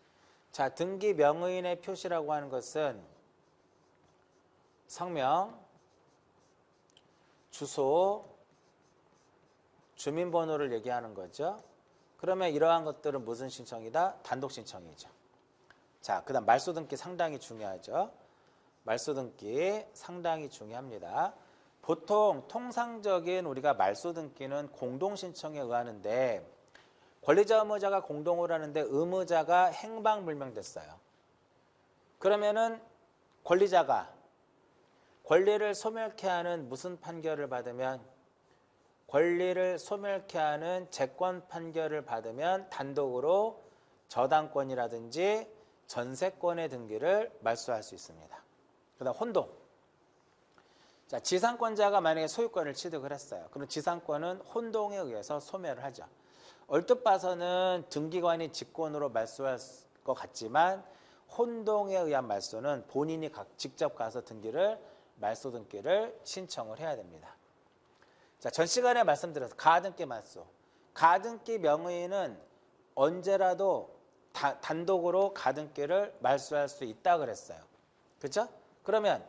자, 등기 명의인의 표시라고 하는 것은 성명, 주소, 주민번호를 얘기하는 거죠. 그러면 이러한 것들은 무슨 신청이다? 단독 신청이죠. 자, 그 다음 말소 등기 상당히 중요하죠. 말소 등기 상당히 중요합니다. 보통 통상적인 우리가 말소 등기는 공동 신청에 의하는데, 권리자 의무자가 공동으로 하는데 의무자가 행방불명됐어요. 그러면은 권리자가 권리를 소멸케 하는 무슨 판결을 받으면, 권리를 소멸케 하는 재권 판결을 받으면 단독으로 저당권이라든지 전세권의 등기를 말소할 수 있습니다. 그 다음 혼동. 자, 지상권자가 만약에 소유권을 취득을 했어요. 그럼 지상권은 혼동에 의해서 소멸을 하죠. 얼뜻 봐서는 등기관이 직권으로 말소할 것 같지만 혼동에 의한 말소는 본인이 직접 가서 말소 등기를 신청을 해야 됩니다. 자, 전 시간에 말씀드렸어요. 가등기 말소. 가등기 명의인은 언제라도 단독으로 가등기를 말소할 수 있다 그랬어요. 그렇죠? 그러면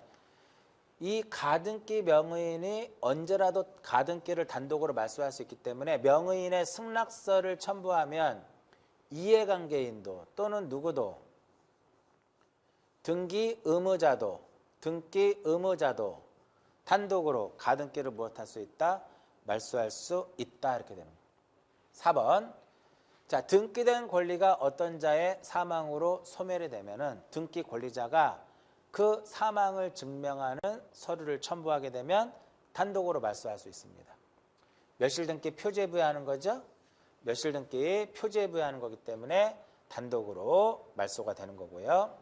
이 가등기 명의인이 언제라도 가등기를 단독으로 말소할 수 있기 때문에 명의인의 승낙서를 첨부하면 이해관계인도 또는 누구도 등기 의무자도 단독으로 가등기를 무엇할 수 있다? 말소할 수 있다 이렇게 되는 거예요. 4번. 자, 등기된 권리가 어떤 자의 사망으로 소멸이 되면은 등기 권리자가 그 사망을 증명하는 서류를 첨부하게 되면 단독으로 말소할 수 있습니다. 멸실등기 표지에 부여하는 거죠. 멸실등기 표지에 부여하는 거기 때문에 단독으로 말소가 되는 거고요.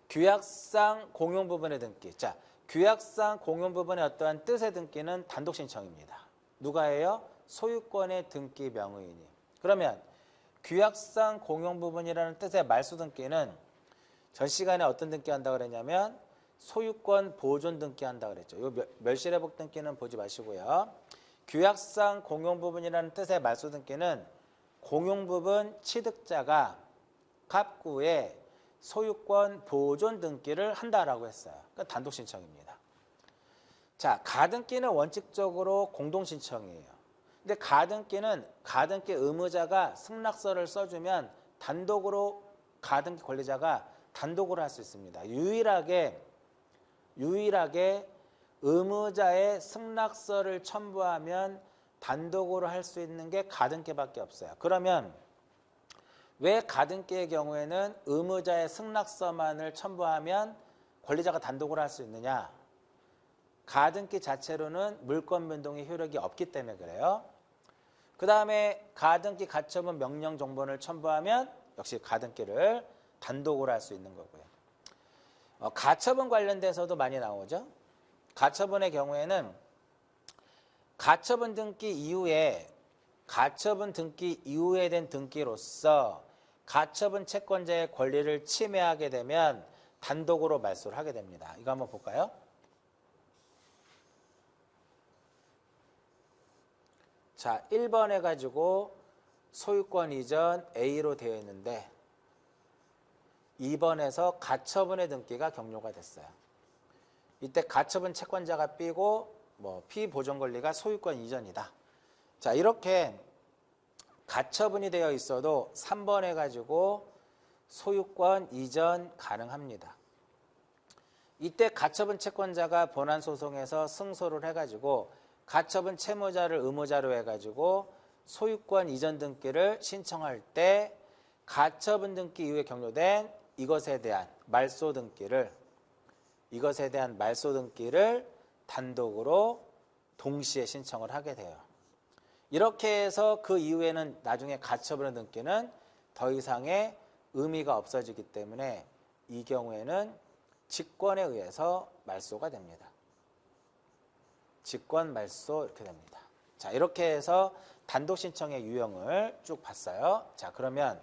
규약상 공용 부분의 등기. 자, 규약상 공용 부분의 어떠한 뜻의 등기는 단독 신청입니다. 누가 해요? 소유권의 등기 명의인이. 그러면 규약상 공용 부분이라는 뜻의 말소 등기는 전 시간에 어떤 등기 한다고 그랬냐면 소유권 보존 등기 한다고 그랬죠. 이 멸실회복 등기는 보지 마시고요. 규약상 공용 부분이라는 뜻의 말소 등기는 공용 부분 취득자가 갑구에 소유권 보존 등기를 한다라고 했어요. 그러니까 단독 신청입니다. 자, 가등기는 원칙적으로 공동 신청이에요. 근데 가등기는 가등기 의무자가 승낙서를 써주면 단독으로 가등기 권리자가 단독으로 할 수 있습니다. 유일하게 의무자의 승낙서를 첨부하면 단독으로 할 수 있는 게 가등기밖에 없어요. 그러면 왜 가등기의 경우에는 의무자의 승낙서만을 첨부하면 권리자가 단독으로 할 수 있느냐? 가등기 자체로는 물권 변동의 효력이 없기 때문에 그래요. 그 다음에 가등기 가처분 명령 정본을 첨부하면 역시 가등기를 단독으로 할 수 있는 거고요. 가처분 관련돼서도 많이 나오죠. 가처분의 경우에는 가처분 등기 이후에 된 등기로서 가처분 채권자의 권리를 침해하게 되면 단독으로 말소를 하게 됩니다. 이거 한번 볼까요? 자, 1번 해가지고 소유권 이전 A로 되어 있는데 2번에서 가처분의 등기가 격려가 됐어요. 이때 가처분 채권자가 B고 피보존 권리가 소유권 이전이다. 자, 이렇게 가처분이 되어 있어도 3번 해가지고 소유권 이전 가능합니다. 이때 가처분 채권자가 본안소송에서 승소를 해가지고 가처분 채무자를 의무자로 해가지고 소유권 이전 등기를 신청할 때 가처분 등기 이후에 격려된 이것에 대한 말소 등기를 단독으로 동시에 신청을 하게 돼요. 이렇게 해서 그 이후에는 나중에 가처분 등기는 더 이상의 의미가 없어지기 때문에 이 경우에는 직권에 의해서 말소가 됩니다. 직권 말소 이렇게 됩니다. 자, 이렇게 해서 단독 신청의 유형을 쭉 봤어요. 자, 그러면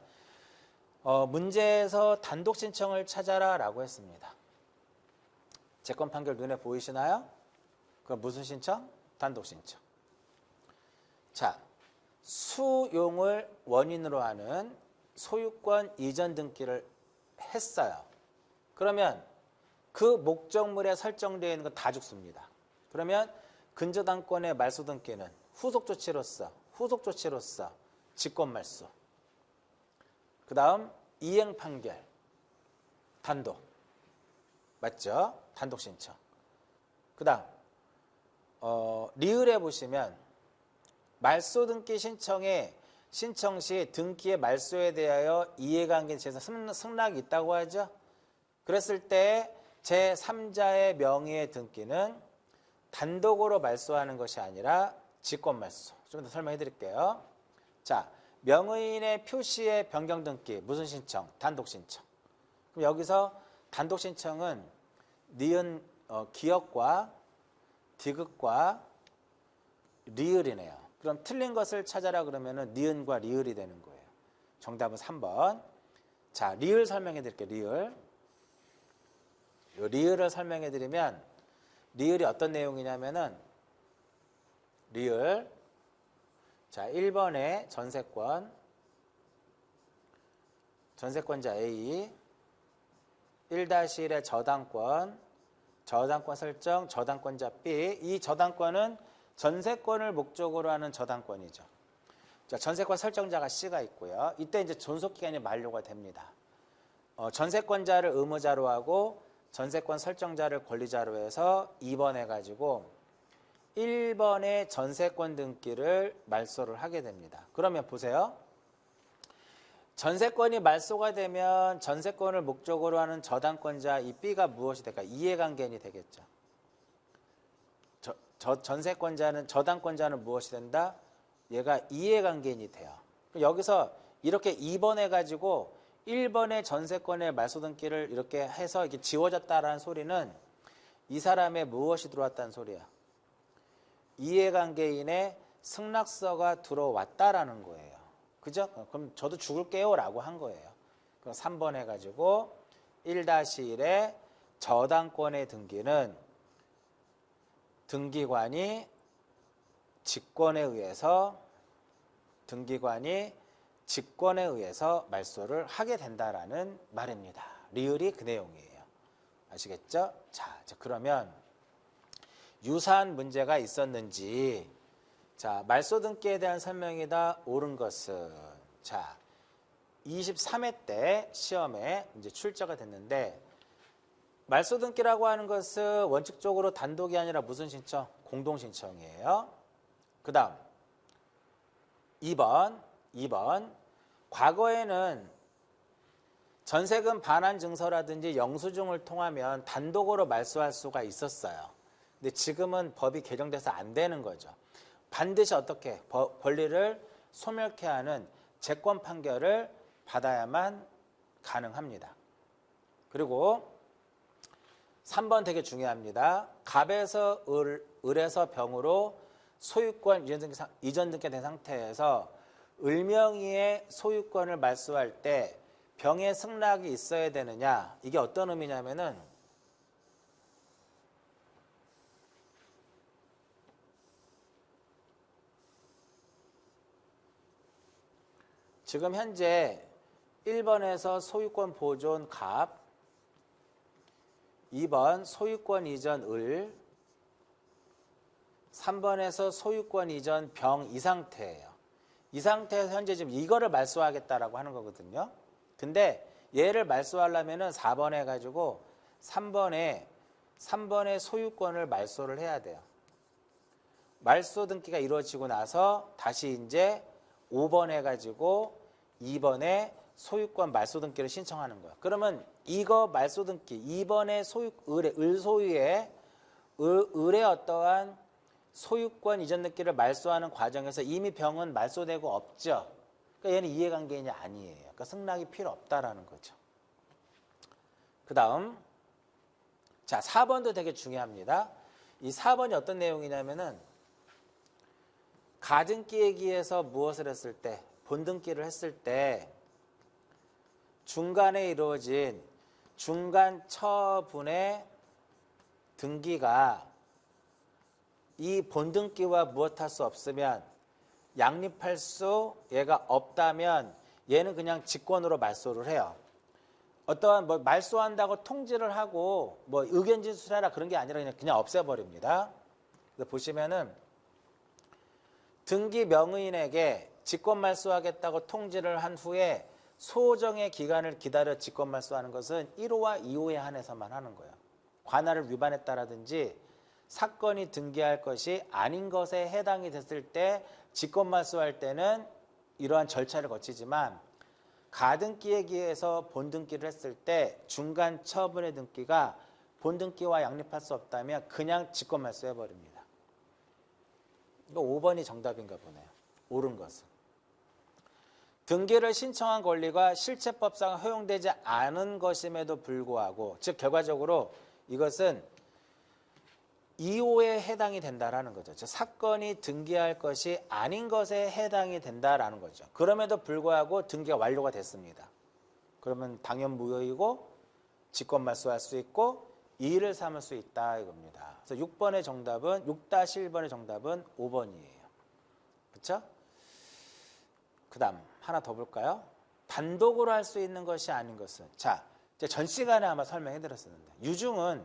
문제에서 단독 신청을 찾아라 라고 했습니다. 재권 판결 눈에 보이시나요? 그럼 무슨 신청? 단독 신청. 자, 수용을 원인으로 하는 소유권 이전 등기를 했어요. 그러면 그 목적물에 설정되어 있는 건 다 죽습니다. 그러면 근저당권의 말소 등기는 후속 조치로서 직권 말소. 그 다음 이행 판결 단독. 맞죠? 단독 신청. 그 다음 리을에 보시면 말소 등기 신청 시 등기의 말소에 대하여 이해관계 제사 승낙이 있다고 하죠. 그랬을 때 제3자의 명의의 등기는 단독으로 말소하는 것이 아니라 직권 말소. 좀 더 설명해 드릴게요. 자, 명의인의 표시의 변경 등기 무슨 신청? 단독 신청. 그럼 여기서 단독 신청은 니은 기역과 디귿과 리을이네요. 그럼 틀린 것을 찾아라 그러면은 니은과 리을이 되는 거예요. 정답은 3번. 자, 리을 설명해 드릴게요. 리을을 설명해 드리면 리을이 어떤 내용이냐면은 리을. 자, 1번에 전세권자 A 1-1의 저당권 설정, 저당권자 B. 이 저당권은 전세권을 목적으로 하는 저당권이죠. 자, 전세권 설정자가 C가 있고요. 이때 이제 존속기간이 만료가 됩니다. 전세권자를 의무자로 하고 전세권 설정자를 권리자로 해서 2번 해가지고 1번의 전세권 등기를 말소를 하게 됩니다. 그러면 보세요. 전세권이 말소가 되면 전세권을 목적으로 하는 저당권자 이 B가 무엇이 될까? 이해관계인이 되겠죠. 저당권자는 무엇이 된다? 얘가 이해관계인이 돼요. 여기서 이렇게 2번 해가지고 1번의 전세권의 말소 등기를 이렇게 해서 이게 지워졌다라는 소리는 이 사람의 무엇이 들어왔다는 소리야? 이해관계인의 승낙서가 들어왔다라는 거예요. 그죠? 그럼 저도 죽을게요 라고 한 거예요. 그럼 3번 해가지고 1-1의 저당권의 등기는 등기관이 직권에 의해서 말소를 하게 된다라는 말입니다. 리을이 그 내용이에요. 아시겠죠? 자, 그러면 유사한 문제가 있었는지, 자, 말소 등기에 대한 설명이다. 옳은 것은, 자, 23회 때 시험에 이제 출제가 됐는데, 말소 등기라고 하는 것은 원칙적으로 단독이 아니라 무슨 신청? 공동 신청이에요. 그 다음 2번 과거에는 전세금 반환 증서라든지 영수증을 통하면 단독으로 말소할 수가 있었어요. 근데 지금은 법이 개정돼서 안 되는 거죠. 반드시 어떻게 권리를 소멸케 하는 재권 판결을 받아야만 가능합니다. 그리고 3번 되게 중요합니다. 갑에서 을에서 병으로 소유권 이전 등기된 상태에서 을명의의 소유권을 말소할 때 병의 승낙이 있어야 되느냐? 이게 어떤 의미냐면은 지금 현재 1번에서 소유권 보존 갑, 2번 소유권 이전 을, 3번에서 소유권 이전 병 이 상태예요. 이 상태에서 현재 지금 이거를 말소하겠다라고 하는 거거든요. 근데 얘를 말소하려면은 4번 해가지고 3번에 소유권을 말소를 해야 돼요. 말소 등기가 이루어지고 나서 다시 이제 5번 해가지고 2번에 소유권 말소 등기를 신청하는 거예요. 그러면 이거 말소 등기 2번의 을 소유의 을의 어떠한 소유권 이전 등기를 말소하는 과정에서 이미 병은 말소되고 없죠. 그러니까 얘는 이해관계인이 아니에요. 그러니까 승낙이 필요 없다라는 거죠. 그 다음 자 4번도 되게 중요합니다. 이 4번이 어떤 내용이냐면은 가등기에 기해서 무엇을 했을 때 본등기를 했을 때 중간에 이루어진 중간 처분의 등기가 이 본등기와 무엇할 수 없으면 양립할 수 얘가 없다면 얘는 그냥 직권으로 말소를 해요. 어떠한 뭐 말소한다고 통지를 하고 뭐 의견 진술해라 그런 게 아니라 그냥 없애버립니다. 그래서 보시면은 등기 명의인에게 직권 말소하겠다고 통지를 한 후에 소정의 기간을 기다려 직권 말소하는 것은 1호와 2호에 한해서만 하는 거예요. 관할을 위반했다라든지 사건이 등기할 것이 아닌 것에 해당이 됐을 때 직권 말소할 때는 이러한 절차를 거치지만 가등기에 기해서 본등기를 했을 때 중간 처분의 등기가 본등기와 양립할 수 없다면 그냥 직권 말소해버립니다. 이거 5번이 정답인가 보네요. 옳은 것은. 등기를 신청한 권리가 실체법상 허용되지 않은 것임에도 불구하고 즉 결과적으로 이것은 2호에 해당이 된다라는 거죠. 즉 사건이 등기할 것이 아닌 것에 해당이 된다라는 거죠. 그럼에도 불구하고 등기가 완료가 됐습니다. 그러면 당연 무효이고 직권 말소할 수 있고 이의를 삼을 수 있다 이겁니다. 그래서 6번의 정답은 6-1번의 정답은 5번이에요. 그렇죠? 그다음 하나 더 볼까요? 단독으로 할 수 있는 것이 아닌 것은 자, 이제 전 시간에 아마 설명해 드렸었는데 유증은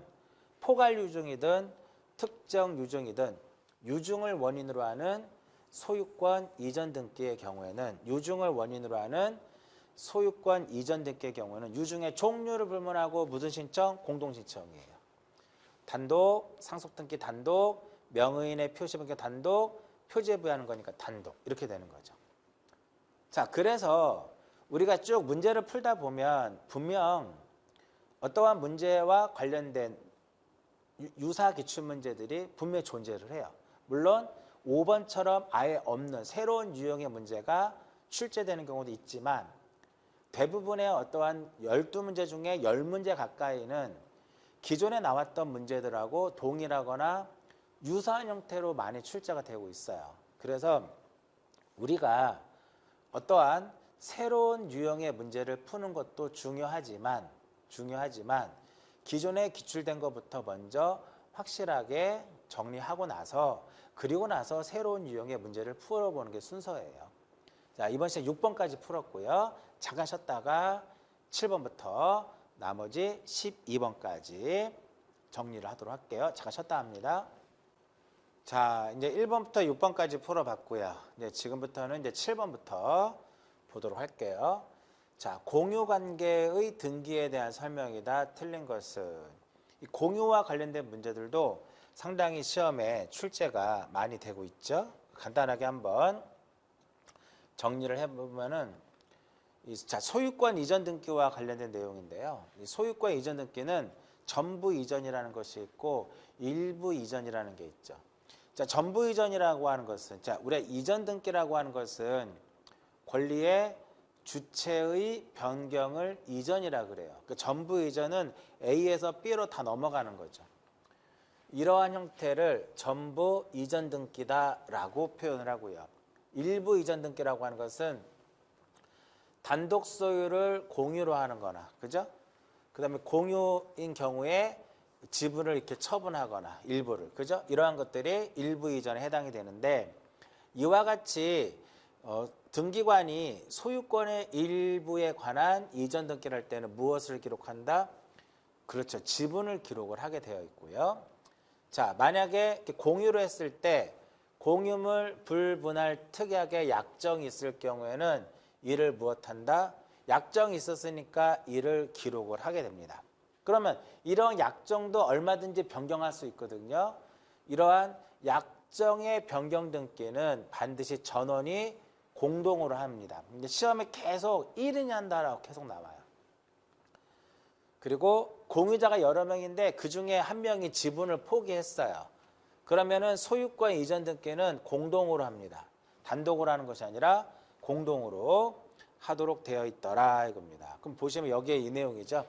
포괄 유증이든 특정 유증이든 유증을 원인으로 하는 소유권 이전 등기의 경우에는 유증을 원인으로 하는 소유권 이전 등기의 경우에는 유증의 종류를 불문하고 무슨 신청? 공동 신청이에요. 단독, 상속 등기 단독, 명의인의 표시변경 단독, 표지에 부여하는 거니까 단독 이렇게 되는 거죠. 자, 그래서 우리가 쭉 문제를 풀다 보면 분명 어떠한 문제와 관련된 유사 기출문제들이 분명히 존재를 해요. 물론 5번처럼 아예 없는 새로운 유형의 문제가 출제되는 경우도 있지만 대부분의 어떠한 12문제 중에 10문제 가까이는 기존에 나왔던 문제들하고 동일하거나 유사한 형태로 많이 출제가 되고 있어요. 그래서 우리가 어떠한 새로운 유형의 문제를 푸는 것도 중요하지만 기존에 기출된 것부터 먼저 확실하게 정리하고 나서 그리고 나서 새로운 유형의 문제를 풀어보는 게 순서예요. 자, 이번 시간 6번까지 풀었고요. 잠깐 쉬었다가 7번부터 나머지 12번까지 정리를 하도록 할게요. 잠깐 쉬었다 합니다. 자, 이제 1번부터 6번까지 풀어봤고요. 이제 지금부터는 이제 7번부터 보도록 할게요. 자, 공유관계의 등기에 대한 설명이다. 틀린 것은 이 공유와 관련된 문제들도 상당히 시험에 출제가 많이 되고 있죠. 간단하게 한번 정리를 해보면은 자, 소유권 이전 등기와 관련된 내용인데요. 이 소유권 이전 등기는 전부 이전이라는 것이 있고 일부 이전이라는 게 있죠. 자, 전부 이전이라고 하는 것은 자, 우리가 이전 등기라고 하는 것은 권리의 주체의 변경을 이전이라 그래요. 그 전부 이전은 A에서 B로 다 넘어가는 거죠. 이러한 형태를 전부 이전 등기다라고 표현을 하고요. 일부 이전 등기라고 하는 것은 단독 소유를 공유로 하는 거나, 그죠? 그 다음에 공유인 경우에 지분을 이렇게 처분하거나 일부를, 그죠? 이러한 것들이 일부 이전에 해당이 되는데 이와 같이 등기관이 소유권의 일부에 관한 이전 등기를 할 때는 무엇을 기록한다? 그렇죠. 지분을 기록을 하게 되어 있고요. 자, 만약에 공유로 했을 때 공유물 불분할 특약의 약정이 있을 경우에는 이를 무엇한다? 약정이 있었으니까 이를 기록을 하게 됩니다. 그러면 이런 약정도 얼마든지 변경할 수 있거든요. 이러한 약정의 변경 등기는 반드시 전원이 공동으로 합니다. 근데 시험에 계속 1인이 한다라고 계속 나와요. 그리고 공유자가 여러 명인데 그 중에 한 명이 지분을 포기했어요. 그러면은 소유권 이전 등기는 공동으로 합니다. 단독으로 하는 것이 아니라 공동으로 하도록 되어 있더라 이겁니다. 그럼 보시면 여기에 이 내용이죠.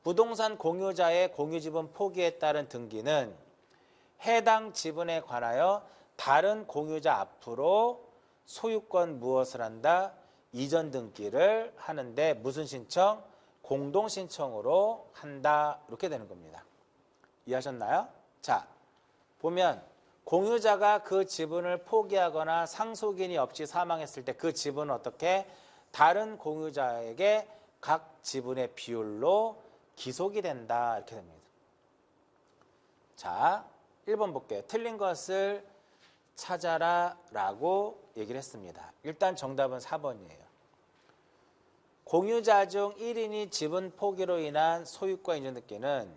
부동산 공유자의 공유지분 포기에 따른 등기는 해당 지분에 관하여 다른 공유자 앞으로 소유권 무엇을 한다? 이전 등기를 하는데 무슨 신청? 공동 신청으로 한다. 이렇게 되는 겁니다. 이해하셨나요? 자, 보면 공유자가 그 지분을 포기하거나 상속인이 없이 사망했을 때 그 지분은 어떻게? 다른 공유자에게 각 지분의 비율로 기속이 된다. 이렇게 됩니다. 자, 1번 볼게요. 틀린 것을 찾아라 라고 얘기를 했습니다. 일단 정답은 4번이에요. 공유자 중 1인이 지분 포기로 인한 소유권 이전 등기는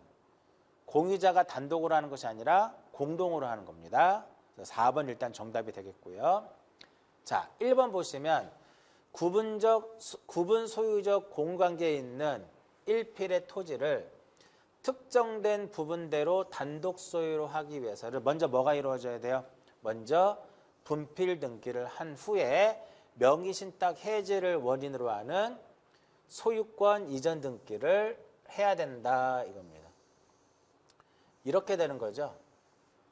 공유자가 단독으로 하는 것이 아니라 공동으로 하는 겁니다. 4번 일단 정답이 되겠고요. 자, 1번 보시면 구분 소유적 공관계에 있는 1필의 토지를 특정된 부분대로 단독 소유로 하기 위해서는 먼저 뭐가 이루어져야 돼요? 먼저 분필 등기를 한 후에 명의신탁 해지를 원인으로 하는 소유권 이전 등기를 해야 된다 이겁니다. 이렇게 되는 거죠.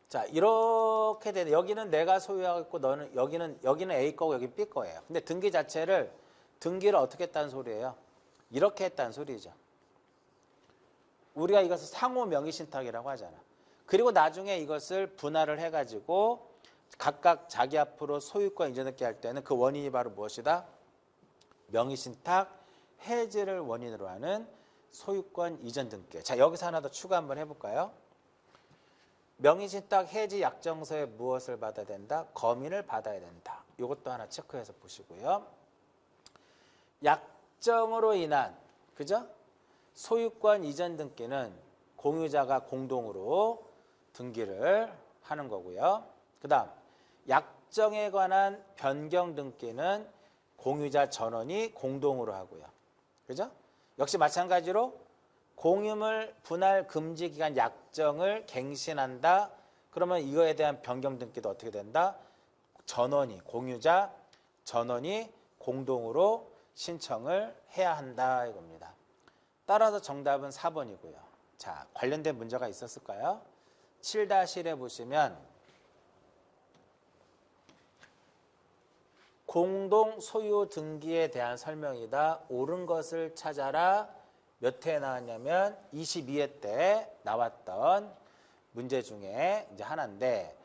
자, 이렇게 되는 여기는 내가 소유하고 있고 너는 여기는 A 거고 여기 B 거예요. 근데 등기를 어떻게 했다는 소리예요? 이렇게 했다는 소리죠. 우리가 이것을 상호 명의신탁이라고 하잖아. 그리고 나중에 이것을 분할을 해가지고 각각 자기 앞으로 소유권 이전 등기 할 때는 그 원인이 바로 무엇이다? 명의신탁 해지를 원인으로 하는 소유권 이전 등기. 자, 여기서 하나 더 추가 한번 해볼까요? 명의신탁 해지 약정서에 무엇을 받아야 된다? 검인을 받아야 된다. 이것도 하나 체크해서 보시고요. 약정으로 인한, 그죠? 소유권 이전 등기는 공유자가 공동으로 등기를 하는 거고요. 그 다음 약정에 관한 변경 등기는 공유자 전원이 공동으로 하고요. 그죠? 역시 마찬가지로 공유물 분할 금지 기간 약정을 갱신한다. 그러면 이거에 대한 변경 등기도 어떻게 된다? 전원이, 공유자 전원이 공동으로 신청을 해야 한다 이겁니다. 따라서 정답은 4번이고요. 자, 관련된 문제가 있었을까요? 7-1에 보시면 공동 소유 등기에 대한 설명이다. 옳은 것을 찾아라. 몇 회에 나왔냐면 22회 때 나왔던 문제 중에 이제 하나인데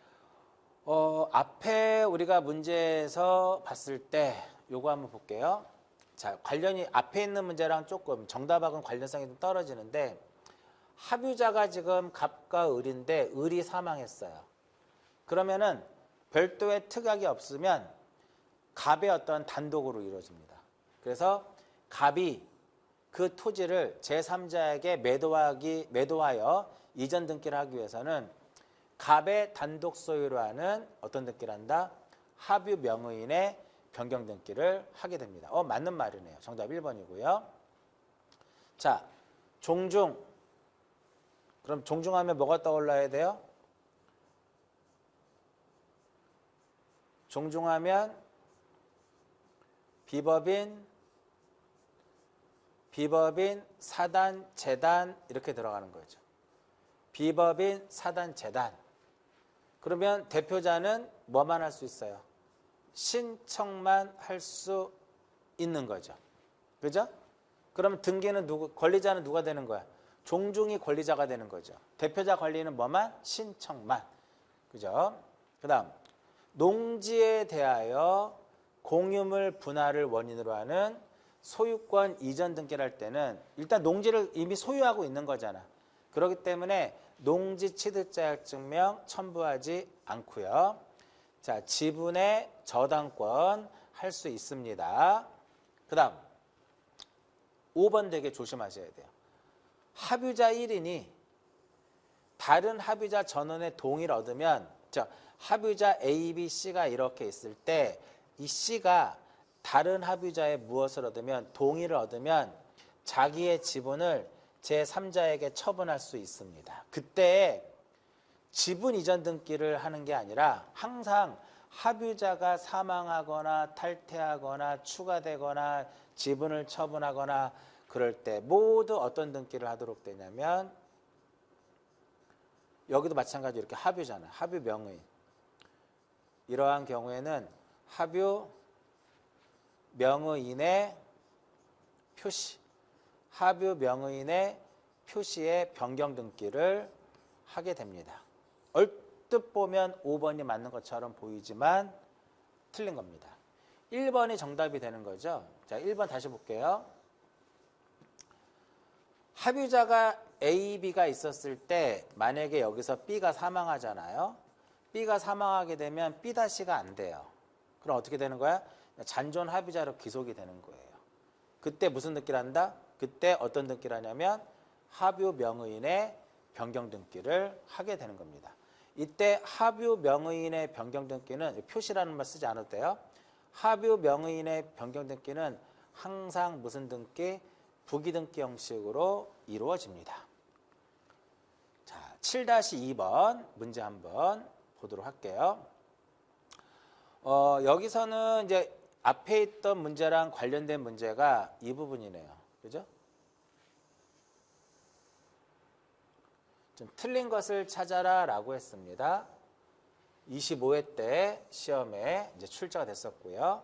앞에 우리가 문제에서 봤을 때 요거 한번 볼게요. 자, 관련이 앞에 있는 문제랑 조금 정답하고는 관련성이 좀 떨어지는데 합유자가 지금 갑과 을인데 을이 사망했어요. 그러면은 별도의 특약이 없으면 갑의 어떤 단독으로 이루어집니다. 그래서 갑이 그 토지를 제3자에게 매도하여 이전 등기를 하기 위해서는 갑의 단독 소유로 하는 어떤 등기를 한다? 합유 명의인의 변경 등기를 하게 됩니다. 맞는 말이네요. 정답 1번이고요. 자, 종중. 그럼 종중하면 뭐가 떠올라야 돼요? 종중하면 비법인, 사단, 재단 이렇게 들어가는 거죠. 비법인, 사단, 재단. 그러면 대표자는 뭐만 할 수 있어요? 신청만 할 수 있는 거죠. 그죠? 그러면 등기는 권리자는 누가 되는 거야? 종중이 권리자가 되는 거죠. 대표자 권리는 뭐만? 신청만. 그죠? 그 다음 농지에 대하여 공유물 분할을 원인으로 하는 소유권 이전 등기를 할 때는 일단 농지를 이미 소유하고 있는 거잖아. 그렇기 때문에 농지 취득자격증명 첨부하지 않고요. 자, 지분의 저당권 할 수 있습니다. 그 다음 5번 되게 조심하셔야 돼요. 합유자 1인이 다른 합유자 전원의 동의를 얻으면 합유자 A, B, C가 이렇게 있을 때 이 C가 다른 합유자의 무엇을 얻으면 동의를 얻으면 자기의 지분을 제3자에게 처분할 수 있습니다. 그때 지분 이전 등기를 하는 게 아니라 항상 합유자가 사망하거나 탈퇴하거나 추가되거나 지분을 처분하거나 그럴 때 모두 어떤 등기를 하도록 되냐면 여기도 마찬가지로 이렇게 합유잖아요. 합유 명의. 이러한 경우에는 합유 명의인의 표시, 합유 명의인의 표시의 변경 등기를 하게 됩니다. 얼뜻 보면 5번이 맞는 것처럼 보이지만 틀린 겁니다. 1번이 정답이 되는 거죠. 자, 1번 다시 볼게요. 합유자가 A, B가 있었을 때 만약에 여기서 B가 사망하잖아요. B가 사망하게 되면 B-가 안 돼요. 그럼 어떻게 되는 거야? 잔존 합유자로 기속이 되는 거예요. 그때 무슨 등기를 한다? 그때 어떤 등기를 하냐면 합유 명의인의 변경 등기를 하게 되는 겁니다. 이때 합유 명의인의 변경 등기는 표시라는 말 쓰지 않아도 돼요. 합유 명의인의 변경 등기는 항상 무슨 등기? 부기 등기 형식으로 이루어집니다. 자, 7-2번 문제 한번 보도록 할게요. 여기서는 이제 앞에 있던 문제랑 관련된 문제가 이 부분이네요. 그죠? 좀 틀린 것을 찾아라 라고 했습니다. 25회 때 시험에 이제 출제가 됐었고요.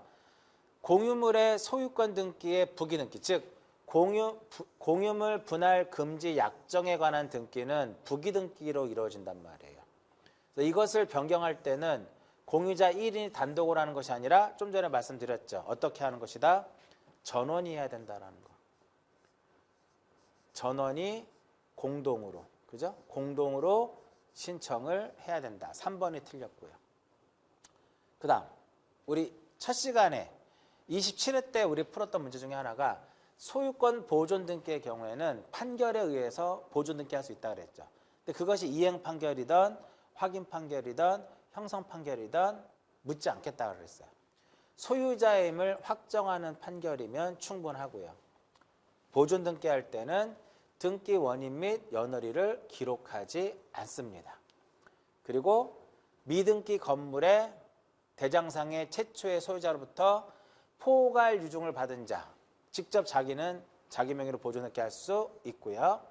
공유물의 소유권 등기의 부기 등기, 즉 공유물 분할 금지 약정에 관한 등기는 부기 등기로 이루어진단 말이에요. 그래서 이것을 변경할 때는 공유자 1인이 단독으로 하는 것이 아니라 좀 전에 말씀드렸죠. 어떻게 하는 것이다? 전원이 해야 된다라는 거. 전원이 공동으로, 그죠? 공동으로 신청을 해야 된다. 3번이 틀렸고요. 그 다음 우리 첫 시간에 27회 때 우리 풀었던 문제 중에 하나가 소유권 보존 등기의 경우에는 판결에 의해서 보존 등기할 수 있다고 그랬죠. 근데 그것이 이행 판결이든 확인 판결이든 형성 판결이든 묻지 않겠다 그랬어요. 소유자의 힘을 확정하는 판결이면 충분하고요. 보존 등기할 때는 등기 원인 및 연월일을 기록하지 않습니다. 그리고 미등기 건물의 대장상의 최초의 소유자로부터 포괄 유증을 받은 자, 직접 자기는 자기 명의로 보존 등기할 수 있고요.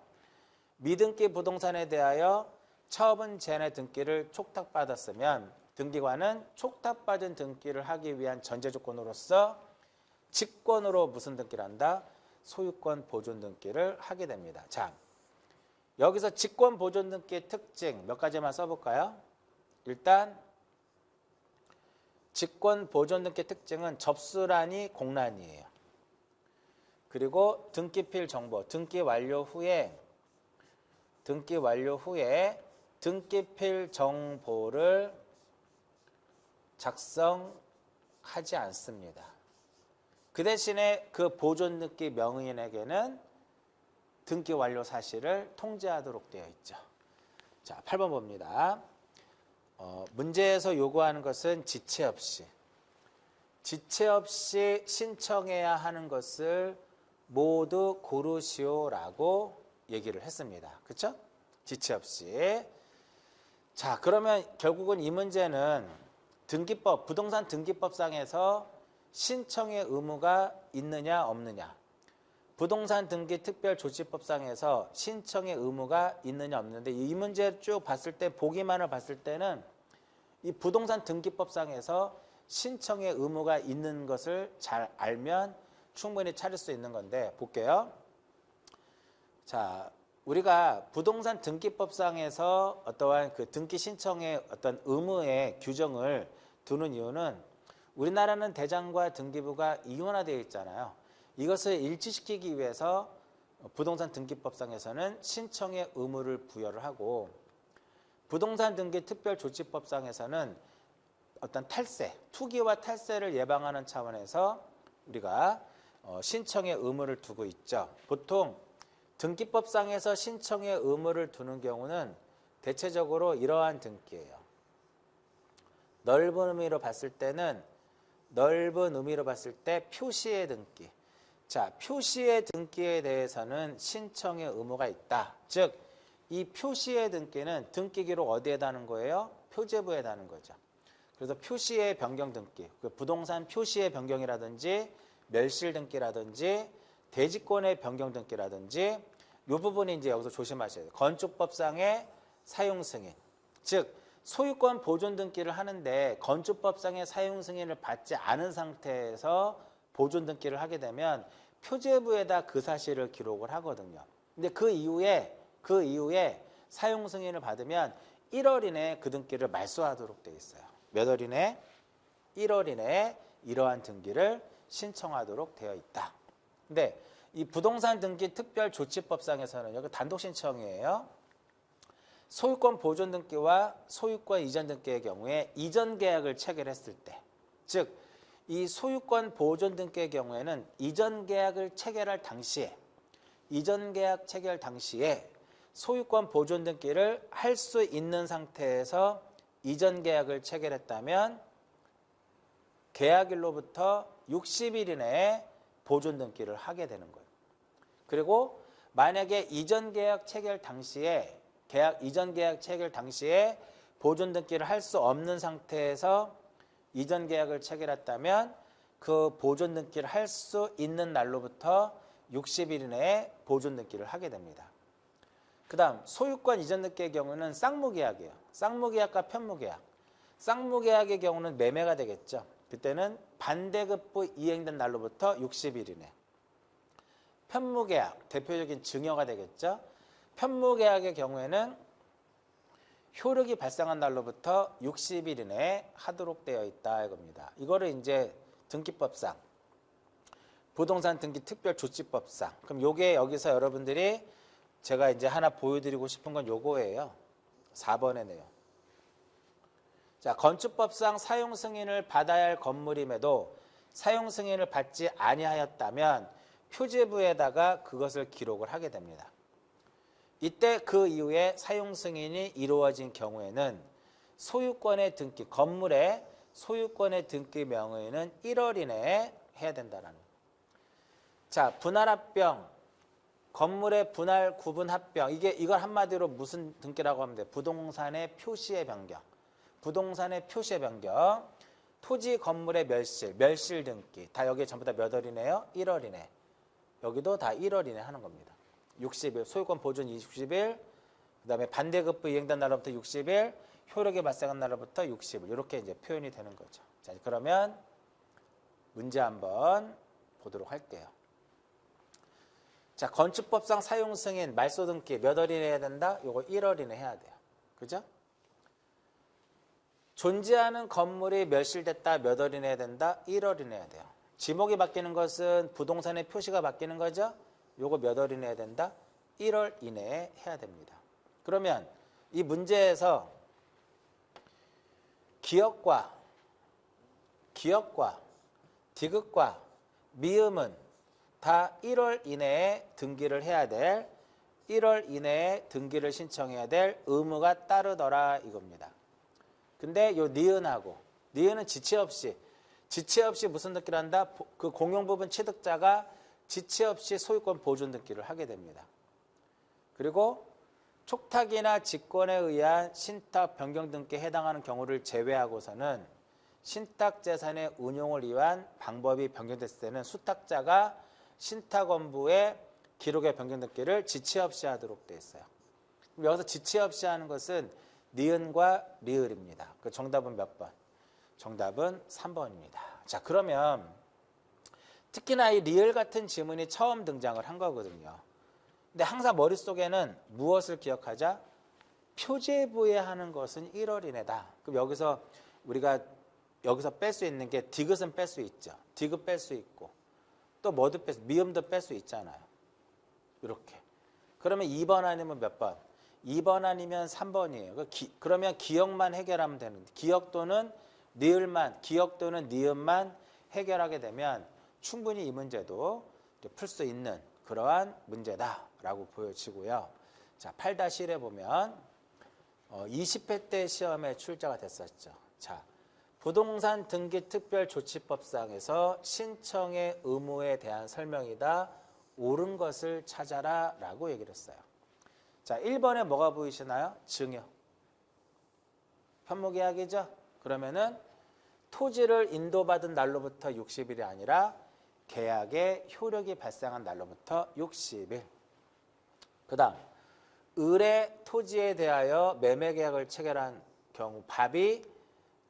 미등기 부동산에 대하여 처분 전의 등기를 촉탁받았으면 등기관은 촉탁받은 등기를 하기 위한 전제 조건으로서 직권으로 무슨 등기를 한다? 소유권 보존 등기를 하게 됩니다. 자, 여기서 직권 보존 등기의 특징 몇 가지만 써볼까요? 일단 직권 보존 등기의 특징은 접수란이 공란이에요. 그리고 등기필 정보, 등기 완료 후에 등기필 정보를 작성하지 않습니다. 그 대신에 그 보존 등기 명의인에게는 등기 완료 사실을 통지하도록 되어 있죠. 자, 8번 봅니다. 문제에서 요구하는 것은 지체 없이 신청해야 하는 것을 모두 고르시오라고 얘기를 했습니다. 그렇죠? 지체 없이. 자, 그러면 결국은 이 문제는 등기법, 부동산 등기법상에서 신청의 의무가 있느냐 없느냐, 부동산 등기 특별조치법상에서 신청의 의무가 있느냐 없는데 이 문제 쭉 봤을 때 보기만을 봤을 때는 이 부동산 등기법상에서 신청의 의무가 있는 것을 잘 알면 충분히 찾을 수 있는 건데 볼게요. 자, 우리가 부동산 등기법상에서 어떠한 그 등기 신청의 어떤 의무의 규정을 두는 이유는 우리나라는 대장과 등기부가 이원화되어 있잖아요. 이것을 일치시키기 위해서 부동산 등기법상에서는 신청의 의무를 부여를 하고 부동산 등기 특별조치법상에서는 어떤 탈세, 투기와 탈세를 예방하는 차원에서 우리가 신청의 의무를 두고 있죠. 보통 등기법상에서 신청의 의무를 두는 경우는 대체적으로 이러한 등기예요. 넓은 의미로 봤을 때 표시의 등기. 자, 표시의 등기에 대해서는 신청의 의무가 있다. 즉, 이 표시의 등기는 등기 기록 어디에 다는 거예요? 표제부에 다는 거죠. 그래서 표시의 변경 등기, 부동산 표시의 변경이라든지 멸실 등기라든지 대지권의 변경 등기라든지 이 부분이 이제 여기서 조심하셔야 돼요. 건축법상의 사용 승인, 즉 소유권 보존 등기를 하는데 건축법상의 사용 승인을 받지 않은 상태에서 보존 등기를 하게 되면 표제부에다 그 사실을 기록을 하거든요. 근데 그 이후에 사용 승인을 받으면 1월 이내에 그 등기를 말소하도록 되어 있어요. 몇 월 이내? 1월 이내에 이러한 등기를 신청하도록 되어 있다. 근데 이 부동산 등기 특별조치법상에서는 여기 단독 신청이에요. 소유권 보존 등기와 소유권 이전 등기의 경우에 이전 계약을 체결했을 때, 즉 이 소유권 보존 등기의 경우에는 이전 계약을 체결할 당시에 소유권 보존 등기를 할 수 있는 상태에서 이전 계약을 체결했다면 계약일로부터 60일 이내에 보존 등기를 하게 되는 거예요. 그리고 만약에 이전 계약 체결 당시에 보존 등기를 할 수 없는 상태에서 이전 계약을 체결했다면 그 보존 등기를 할 수 있는 날로부터 60일 이내에 보존 등기를 하게 됩니다. 그 다음 소유권 이전 등기의 경우는 쌍무계약이에요. 쌍무계약과 편무계약. 쌍무계약의 경우는 매매가 되겠죠. 그때는 반대급부 이행된 날로부터 60일 이내. 편무계약, 대표적인 증여가 되겠죠. 편무계약의 경우에는 효력이 발생한 날로부터 60일 이내에 하도록 되어 있다 이겁니다. 이거를 이제 등기법상, 부동산 등기 특별조치법상. 그럼 요게 여기서 여러분들이 제가 이제 하나 보여드리고 싶은 건 요거예요. 4번의 내용. 자, 건축법상 사용 승인을 받아야 할 건물임에도 사용 승인을 받지 아니하였다면 표제부에다가 그것을 기록을 하게 됩니다. 이때 그 이후에 사용 승인이 이루어진 경우에는 소유권의 등기, 건물의 소유권의 등기 명의는 1월 이내에 해야 된다는 거예요. 자, 분할합병, 건물의 분할 구분 합병, 이걸 한마디로 무슨 등기라고 하면 돼요? 부동산의 표시의 변경. 부동산의 표시의 변경. 토지 건물의 멸실 등기. 다 여기 전부 다 몇 월이네요? 1월 이내. 여기도 다 1월 이내 하는 겁니다. 60일, 소유권 보존 60일, 그 다음에 반대급부 이행된 날로부터 60일, 효력이 발생한 날로부터 60일. 이렇게 이제 표현이 되는 거죠. 자, 그러면 문제 한번 보도록 할게요. 자, 건축법상 사용 승인, 말소 등기 몇 월 이내 해야 된다? 요거 1월 이내 해야 돼요. 그죠? 존재하는 건물이 멸실됐다. 몇 월 이내 해야 된다? 1월 이내 해야 돼요. 지목이 바뀌는 것은 부동산의 표시가 바뀌는 거죠? 요거 몇 월 이내 해야 된다? 1월 이내에 해야 됩니다. 그러면 이 문제에서 기역과 디귿과 미음은 다 1월 이내에 등기를 해야 될 1월 이내에 등기를 신청해야 될 의무가 따르더라 이겁니다. 근데 요 니은은 지체 없이 무슨 등기를 한다? 그 공용부분 취득자가 지체 없이 소유권 보존 등기를 하게 됩니다. 그리고 촉탁이나 직권에 의한 신탁 변경 등기에 해당하는 경우를 제외하고서는 신탁 재산의 운용을 위한 방법이 변경됐을 때는 수탁자가 신탁원부의 기록의 변경 등기를 지체 없이 하도록 되어 있어요. 여기서 지체 없이 하는 것은 니은과 리을입니다. 그 정답은 몇 번? 정답은 3번입니다. 자, 그러면 특히나 이 리을 같은 지문이 처음 등장을 한 거거든요. 근데 항상 머릿속에는 무엇을 기억하자? 표제부에 하는 것은 1월 이내다. 그럼 여기서 우리가 뺄 수 있는 게 디귿은 뺄 수 있죠. 디귿 뺄 수 있고 또 뭐도 미음도 뺄 수 있잖아요. 이렇게. 그러면 2번 아니면 몇 번? 2번 아니면 3번이에요. 그러면 기역만 해결하면 되는데 기역 또는 니은만 해결하게 되면 충분히 이 문제도 풀 수 있는 그러한 문제다라고 보여지고요. 자, 8-1에 보면 20회 때 시험에 출제가 됐었죠. 자, 부동산 등기 특별조치법상에서 신청의 의무에 대한 설명이다. 옳은 것을 찾아라 라고 얘기를 했어요. 자, 1번에 뭐가 보이시나요? 증여. 현무계약이죠? 그러면은 토지를 인도받은 날로부터 60일이 아니라 계약의 효력이 발생한 날로부터 60일. 그 다음 을의 토지에 대하여 매매계약을 체결한 경우 밥이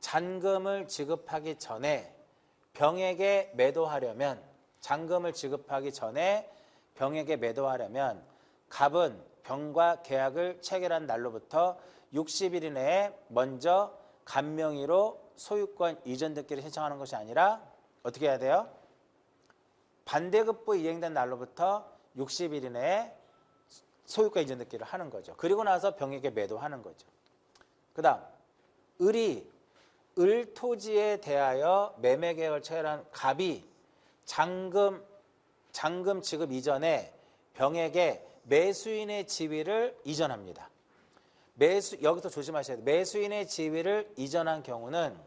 잔금을 지급하기 전에 병에게 매도하려면 갑은 병과 계약을 체결한 날로부터 60일 이내에 먼저 간명의로 소유권 이전 등기를 신청하는 것이 아니라 어떻게 해야 돼요? 반대급부 이행된 날로부터 60일 이내에 소유권 이전 등기를 하는 거죠. 그리고 나서 병에게 매도하는 거죠. 그 다음 을이 을토지에 대하여 매매계약을 체결한 갑이 잔금 지급 이전에 병에게 매수인의 지위를 이전합니다. 여기서 조심하셔야 돼요. 매수인의 지위를 이전한 경우는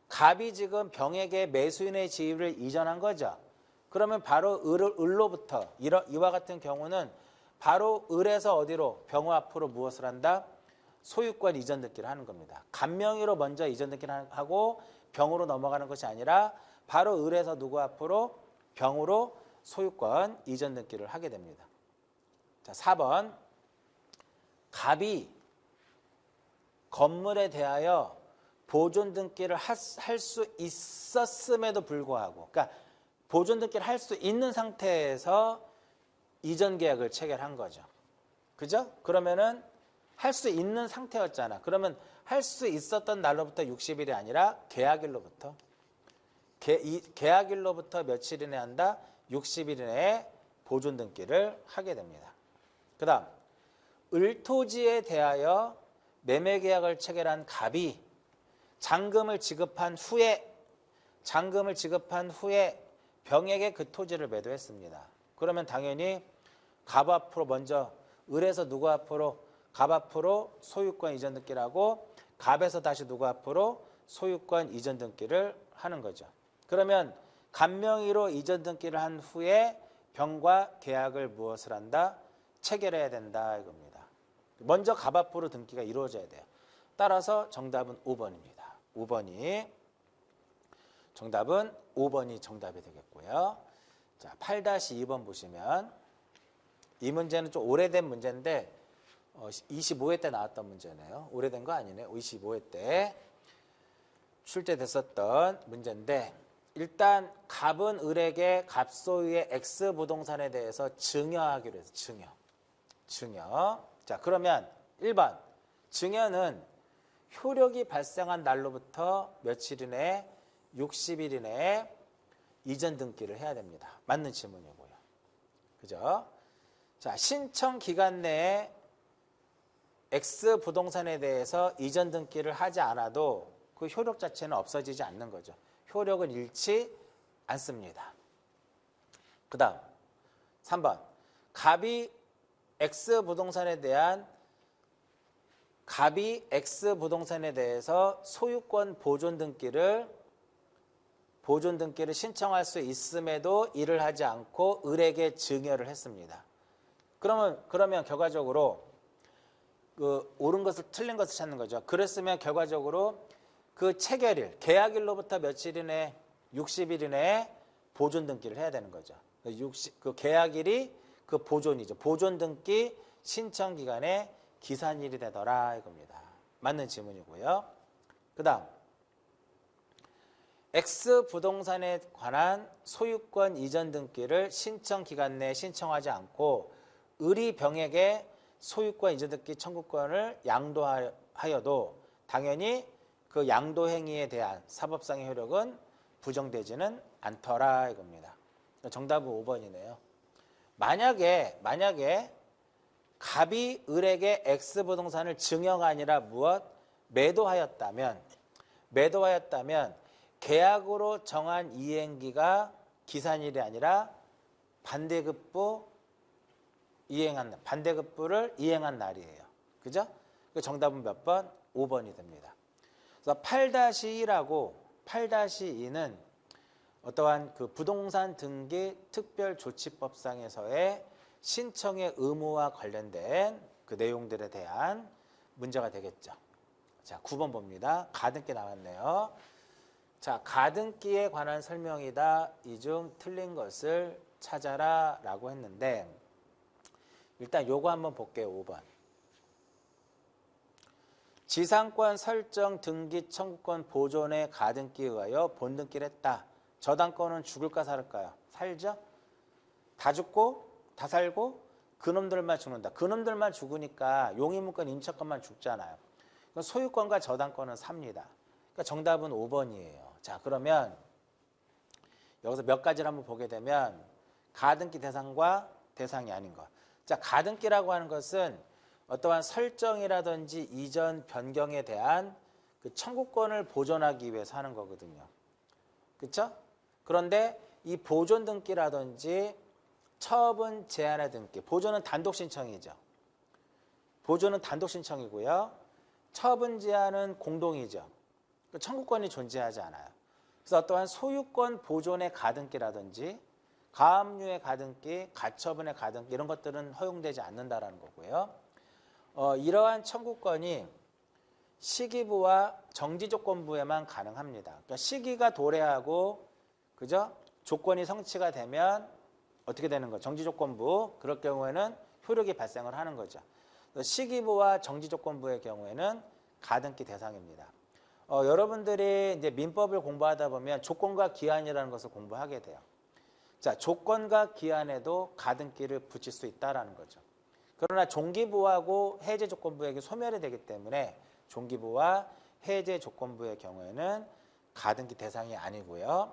갑이 지금 병에게 매수인의 지위를 이전한 거죠. 그러면 바로 을로부터 이와 같은 경우는 바로 을에서 어디로? 병 앞으로 무엇을 한다? 소유권 이전 등기를 하는 겁니다. 간명의로 먼저 이전 등기를 하고 병으로 넘어가는 것이 아니라 바로 을에서 누구 앞으로? 병으로 소유권 이전 등기를 하게 됩니다. 자, 4번. 갑이 건물에 대하여 보존 등기를 할 수 있었음에도 불구하고, 그러니까 보존 등기를 할 수 있는 상태에서 이전 계약을 체결한 거죠. 그죠? 그러면은 할 수 있는 상태였잖아. 그러면 할 수 있었던 날로부터 60일이 아니라 계약일로부터. 계약일로부터 며칠 이내에 한다? 60일 이내에 보존 등기를 하게 됩니다. 그 다음 을토지에 대하여 매매계약을 체결한 갑이 잔금을 지급한 후에 병에게 그 토지를 매도했습니다. 그러면 당연히 갑 앞으로 먼저 을에서 누구 앞으로? 갑 앞으로 소유권 이전 등기를 하고 갑에서 다시 누구 앞으로 소유권 이전 등기를 하는 거죠. 그러면 갑명의로 이전 등기를 한 후에 병과 계약을 무엇을 한다? 체결해야 된다 이겁니다. 먼저 갑 앞으로 등기가 이루어져야 돼요. 따라서 정답은 5번입니다. 5번이 정답은 5번이 정답이 되겠고요. 자, 8-2번 보시면 이 문제는 좀 오래된 문제인데 25회 때 나왔던 문제네요. 오래된 거 아니네요. 25회 때 출제됐었던 문제인데 일단 갑은 을에게 갑 소유의 X 부동산에 대해서 증여하기로 해서 증여. 자, 그러면 1번 증여는 효력이 발생한 날로부터 며칠 이내에 60일 이내에 이전 등기를 해야 됩니다. 맞는 질문이고요. 그죠? 자, 신청 기간 내에 X 부동산에 대해서 이전 등기를 하지 않아도 그 효력 자체는 없어지지 않는 거죠. 효력은 잃지 않습니다. 그 다음 3번 갑이 X 부동산에 대해서 소유권 보존 등기를 신청할 수 있음에도 이를 하지 않고 을에게 증여를 했습니다. 그러면 결과적으로 그 옳은 것을 틀린 것을 찾는 거죠. 그랬으면 결과적으로 그 체결일, 계약일로부터 며칠 이내 60일 이내에 보존 등기를 해야 되는 거죠. 그 계약일이 그 보존이죠. 보존 등기 신청 기간에 기산일이 되더라 이겁니다. 맞는 질문이고요. 그 다음 X 부동산에 관한 소유권 이전 등기를 신청 기간 내에 신청하지 않고 을이 병에게 소유권 이전 등기 청구권을 양도하여도 당연히 그 양도 행위에 대한 사법상의 효력은 부정되지는 않더라 이겁니다. 정답은 5번이네요. 만약에 갑이 을에게 X 부동산을 증여가 아니라 무엇? 매도하였다면 계약으로 정한 이행기가 기산일이 아니라 반대급부를 이행한 날이에요. 그죠? 정답은 몇 번? 5번이 됩니다. 그래서 8-2는 어떠한 그 부동산 등기 특별조치법상에서의 신청의 의무와 관련된 그 내용들에 대한 문제가 되겠죠. 자, 9번 봅니다. 가등기 나왔네요. 자, 가등기에 관한 설명이다. 이 중 틀린 것을 찾아라 라고 했는데 일단 요거 한번 볼게요. 5번. 지상권 설정 등기 청구권 보존의 가등기에 의하여 본등기를 했다. 저당권은 죽을까 살을까요? 살죠? 다 죽고 다 살고 그놈들만 죽는다. 그놈들만 죽으니까 용의문권 임차권만 죽잖아요. 소유권과 저당권은 삽니다. 그러니까 정답은 5번이에요. 자, 그러면 여기서 몇 가지를 한번 보게 되면 가등기 대상과 대상이 아닌 것. 자, 가등기라고 하는 것은 어떠한 설정이라든지 이전 변경에 대한 그 청구권을 보존하기 위해서 하는 거거든요. 그렇죠? 그런데 이 보존 등기라든지 처분 제한의 등기, 보존은 단독 신청이죠. 보존은 단독 신청이고요. 처분 제한은 공동이죠. 청구권이 존재하지 않아요. 그래서 어떠한 소유권 보존의 가등기라든지 가압류의 가등기, 가처분의 가등기 이런 것들은 허용되지 않는다라는 거고요. 이러한 청구권이 시기부와 정지조건부에만 가능합니다. 그러니까 시기가 도래하고 그죠? 조건이 성취가 되면 어떻게 되는 거죠? 정지조건부. 그럴 경우에는 효력이 발생을 하는 거죠. 시기부와 정지조건부의 경우에는 가등기 대상입니다. 여러분들이 이제 민법을 공부하다 보면 조건과 기한이라는 것을 공부하게 돼요. 자, 조건과 기한에도 가등기를 붙일 수 있다라는 거죠. 그러나 종기부하고 해제조건부에게 소멸이 되기 때문에 종기부와 해제조건부의 경우에는 가등기 대상이 아니고요.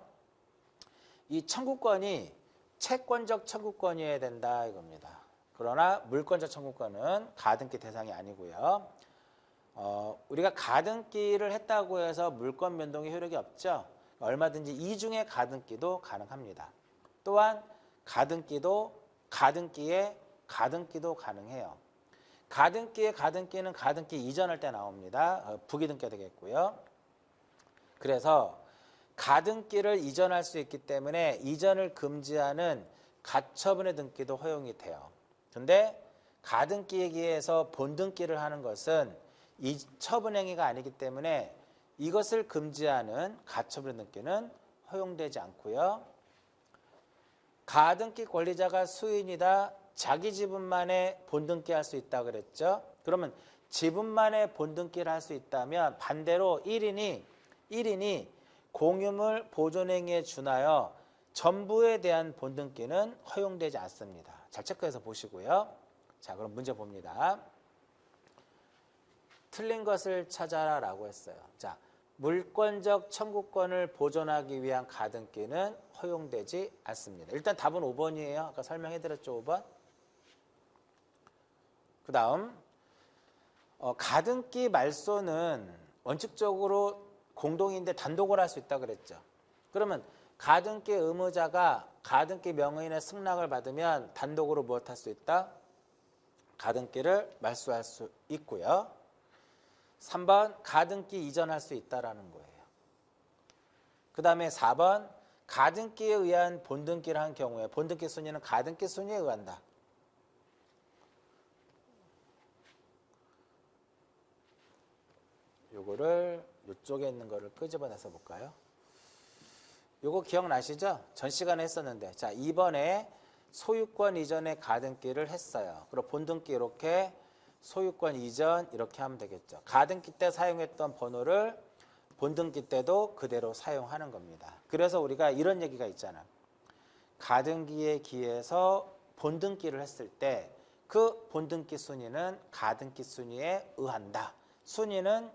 이 청구권이 채권적 청구권이어야 된다 이겁니다. 그러나 물권적 청구권은 가등기 대상이 아니고요. 우리가 가등기를 했다고 해서 물권 변동의 효력이 없죠. 얼마든지 이중의 가등기도 가능합니다. 또한 가등기에 가등기도 가능해요. 가등기의 가등기는 가등기 이전할 때 나옵니다. 부기등기가 되겠고요. 그래서 가등기를 이전할 수 있기 때문에 이전을 금지하는 가처분의 등기도 허용이 돼요. 근데 가등기에 기해서 본등기를 하는 것은 이 처분행위가 아니기 때문에 이것을 금지하는 가처분의 등기는 허용되지 않고요. 가등기 권리자가 수인이다. 자기 지분만에 본등기할 수 있다 그랬죠. 그러면 지분만에 본등기를 할 수 있다면 반대로 1인이 공유물 보존행위에 준하여 전부에 대한 본등기는 허용되지 않습니다. 잘 체크해서 보시고요. 자, 그럼 문제 봅니다. 틀린 것을 찾아라 라고 했어요. 자, 물권적 청구권을 보존하기 위한 가등기는 허용되지 않습니다. 일단 답은 5번이에요. 아까 설명해드렸죠, 5번. 그 다음 가등기 말소는 원칙적으로 공동인데 단독으로 할 수 있다고 그랬죠. 그러면 가등기 의무자가 가등기 명의인의 승낙을 받으면 단독으로 무엇할 수 있다? 가등기를 말소할 수 있고요. 3번 가등기 이전할 수 있다라는 거예요. 그 다음에 4번 가등기에 의한 본등기를 한 경우에 본등기 순위는 가등기 순위에 의한다. 요거를 이쪽에 있는 거를 끄집어내서 볼까요? 요거 기억나시죠? 전 시간에 했었는데. 자, 이번에 소유권 이전의 가등기를 했어요. 그리고 본등기 이렇게 소유권 이전 이렇게 하면 되겠죠. 가등기 때 사용했던 번호를 본등기 때도 그대로 사용하는 겁니다. 그래서 우리가 이런 얘기가 있잖아. 가등기에 기해서 본등기를 했을 때 그 본등기 순위는 가등기 순위에 의한다. 순위는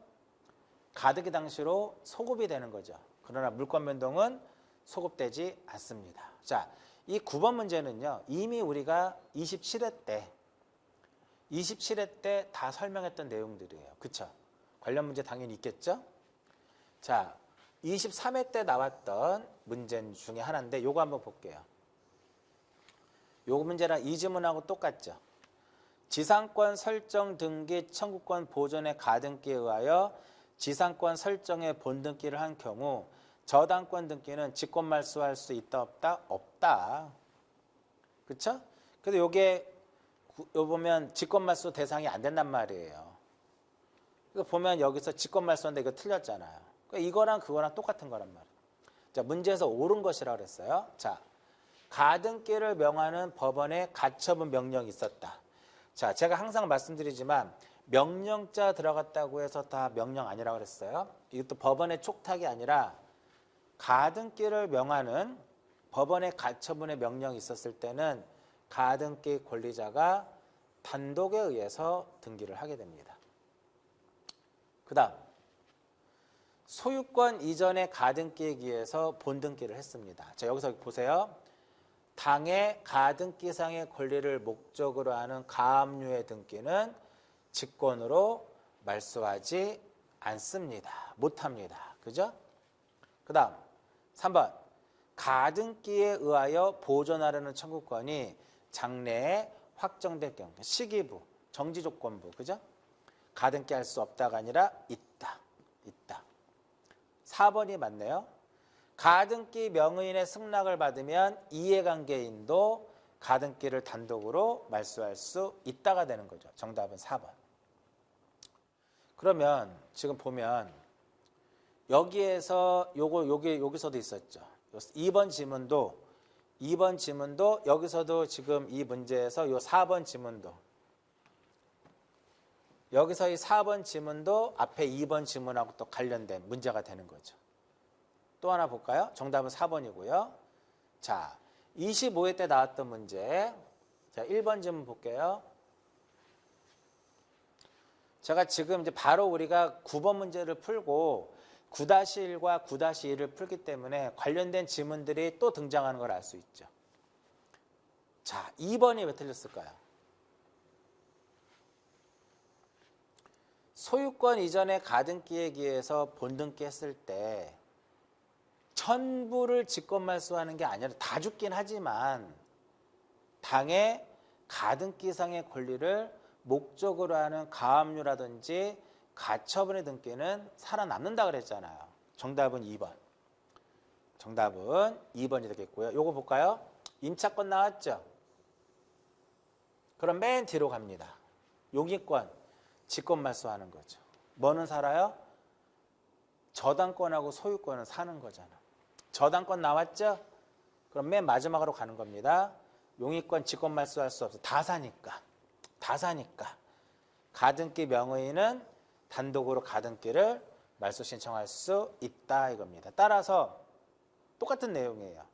가등기 당시로 소급이 되는 거죠. 그러나 물권 변동은 소급되지 않습니다. 자, 이 9번 문제는요. 이미 우리가 27회 때 다 설명했던 내용들이에요. 그쵸? 관련 문제 당연히 있겠죠? 자, 23회 때 나왔던 문제 중에 하나인데 요거 한번 볼게요. 요거 문제랑 이 지문하고 똑같죠? 지상권 설정 등기 청구권 보존의 가등기에 의하여 지상권 설정의 본등기를 한 경우 저당권 등기는 직권 말소할 수 있다 없다? 없다. 그쵸? 그래서 요게 요 보면 직권 말소 대상이 안 된단 말이에요. 이거 보면 여기서 직권 말소인데 이거 틀렸잖아요. 그러니까 이거랑 그거랑 똑같은 거란 말이에요. 자, 문제에서 옳은 것이라고 그랬어요. 자, 가등기를 명하는 법원의 가처분 명령이 있었다. 자, 제가 항상 말씀드리지만 명령자 들어갔다고 해서 다 명령 아니라고 그랬어요. 이것도 법원의 촉탁이 아니라 가등기를 명하는 법원의 가처분의 명령이 있었을 때는 가등기 권리자가 단독에 의해서 등기를 하게 됩니다. 그 다음 소유권 이전의 가등기에 기해서 본등기를 했습니다. 자, 여기서 보세요. 당의 가등기상의 권리를 목적으로 하는 가압류의 등기는 직권으로 말소하지 않습니다. 못합니다. 그죠? 그 다음 3번 가등기에 의하여 보존하려는 청구권이 장래에 확정될 경우 시기부, 정지조건부, 그죠? 가등기 할 수 없다가 아니라 있다. 4번이 맞네요. 가등기 명의인의 승낙을 받으면 이해관계인도 가등기를 단독으로 말소할 수 있다가 되는 거죠. 정답은 4번. 그러면 지금 보면 여기에서 여기서도 있었죠. 2번 지문도 여기서도 지금 이 문제에서 요 4번 지문도 여기서 이 4번 지문도 앞에 2번 지문하고 또 관련된 문제가 되는 거죠. 또 하나 볼까요? 정답은 4번이고요. 자, 25회 때 나왔던 문제. 자, 1번 지문 볼게요. 제가 지금 이제 바로 우리가 9번 문제를 풀고 9-1과 9-2를 풀기 때문에 관련된 지문들이 또 등장하는 걸 알 수 있죠. 자, 2번이 왜 틀렸을까요? 소유권 이전의 가등기에 기해서 본등기 했을 때 전부를 직권말소하는 게 아니라 다 죽긴 하지만 당의 가등기상의 권리를 목적으로 하는 가압류라든지 가처분의 등기는 살아남는다 그랬잖아요. 정답은 2번. 정답은 2번이 되겠고요. 요거 볼까요? 임차권 나왔죠? 그럼 맨 뒤로 갑니다. 용의권, 직권말소하는 거죠. 뭐는 살아요? 저당권하고 소유권은 사는 거잖아. 저당권 나왔죠? 그럼 맨 마지막으로 가는 겁니다. 용의권, 직권말소할 수 없어. 다 사니까. 다 사니까. 가등기 명의는 단독으로 가등기를 말소 신청할 수 있다 이겁니다. 따라서 똑같은 내용이에요.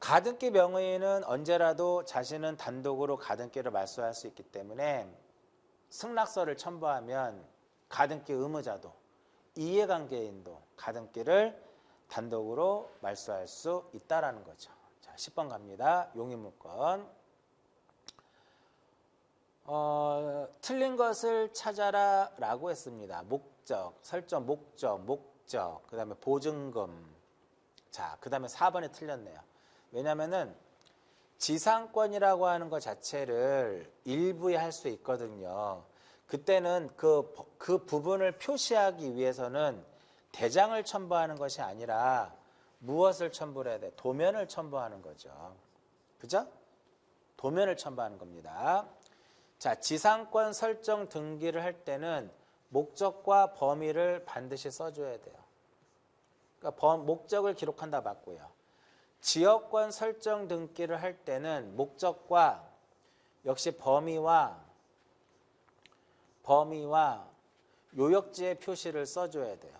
가등기 명의는 언제라도 자신은 단독으로 가등기를 말소할 수 있기 때문에 승낙서를 첨부하면 가등기 의무자도 이해관계인도 가등기를 단독으로 말소할 수 있다라는 거죠. 자, 10번 갑니다. 용의물권. 틀린 것을 찾아라 라고 했습니다. 목적, 설정 목적, 그 다음에 보증금. 자, 그 다음에 4번에 틀렸네요. 왜냐면은 지상권이라고 하는 것 자체를 일부에 할 수 있거든요. 그때는 그 부분을 표시하기 위해서는 대장을 첨부하는 것이 아니라 무엇을 첨부를 해야 돼? 도면을 첨부하는 거죠. 그죠? 도면을 첨부하는 겁니다. 자, 지상권 설정 등기를 할 때는 목적과 범위를 반드시 써줘야 돼요. 그러니까 목적을 기록한다 맞고요. 지역권 설정 등기를 할 때는 목적과 역시 범위와 요역지의 표시를 써줘야 돼요.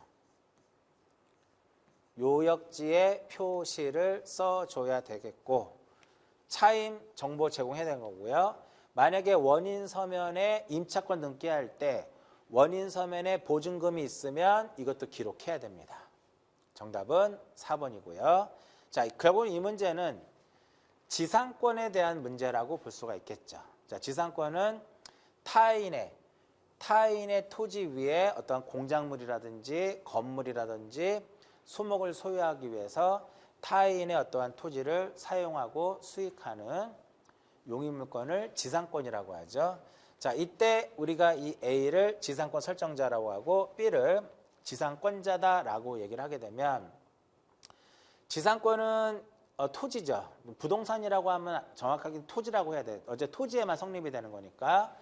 요역지의 표시를 써줘야 되겠고 차임 정보 제공해야 되는 거고요. 만약에 원인 서면에 임차권 등기할 때 원인 서면에 보증금이 있으면 이것도 기록해야 됩니다. 정답은 4번이고요. 자, 결국 이 문제는 지상권에 대한 문제라고 볼 수가 있겠죠. 자, 지상권은 타인의 토지 위에 어떤 공작물이라든지 건물이라든지 수목을 소유하기 위해서 타인의 어떠한 토지를 사용하고 수익하는 용의물권을 지상권이라고 하죠. 자, 이때 우리가 이 A를 지상권 설정자라고 하고 B를 지상권자다라고 얘기를 하게 되면 지상권은 토지죠. 부동산이라고 하면 정확하게 토지라고 해야 돼. 어제 토지에만 성립이 되는 거니까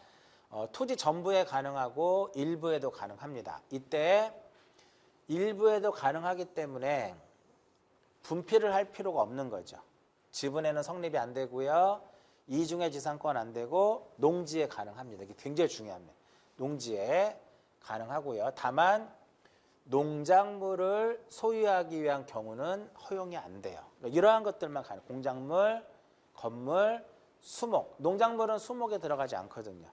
토지 전부에 가능하고 일부에도 가능합니다. 이때 일부에도 가능하기 때문에 분필을 할 필요가 없는 거죠. 지분에는 성립이 안 되고요. 이중의 지상권 안 되고 농지에 가능합니다. 이게 굉장히 중요합니다. 농지에 가능하고요. 다만 농작물을 소유하기 위한 경우는 허용이 안 돼요. 이러한 것들만 가능. 공작물, 건물, 수목. 농작물은 수목에 들어가지 않거든요.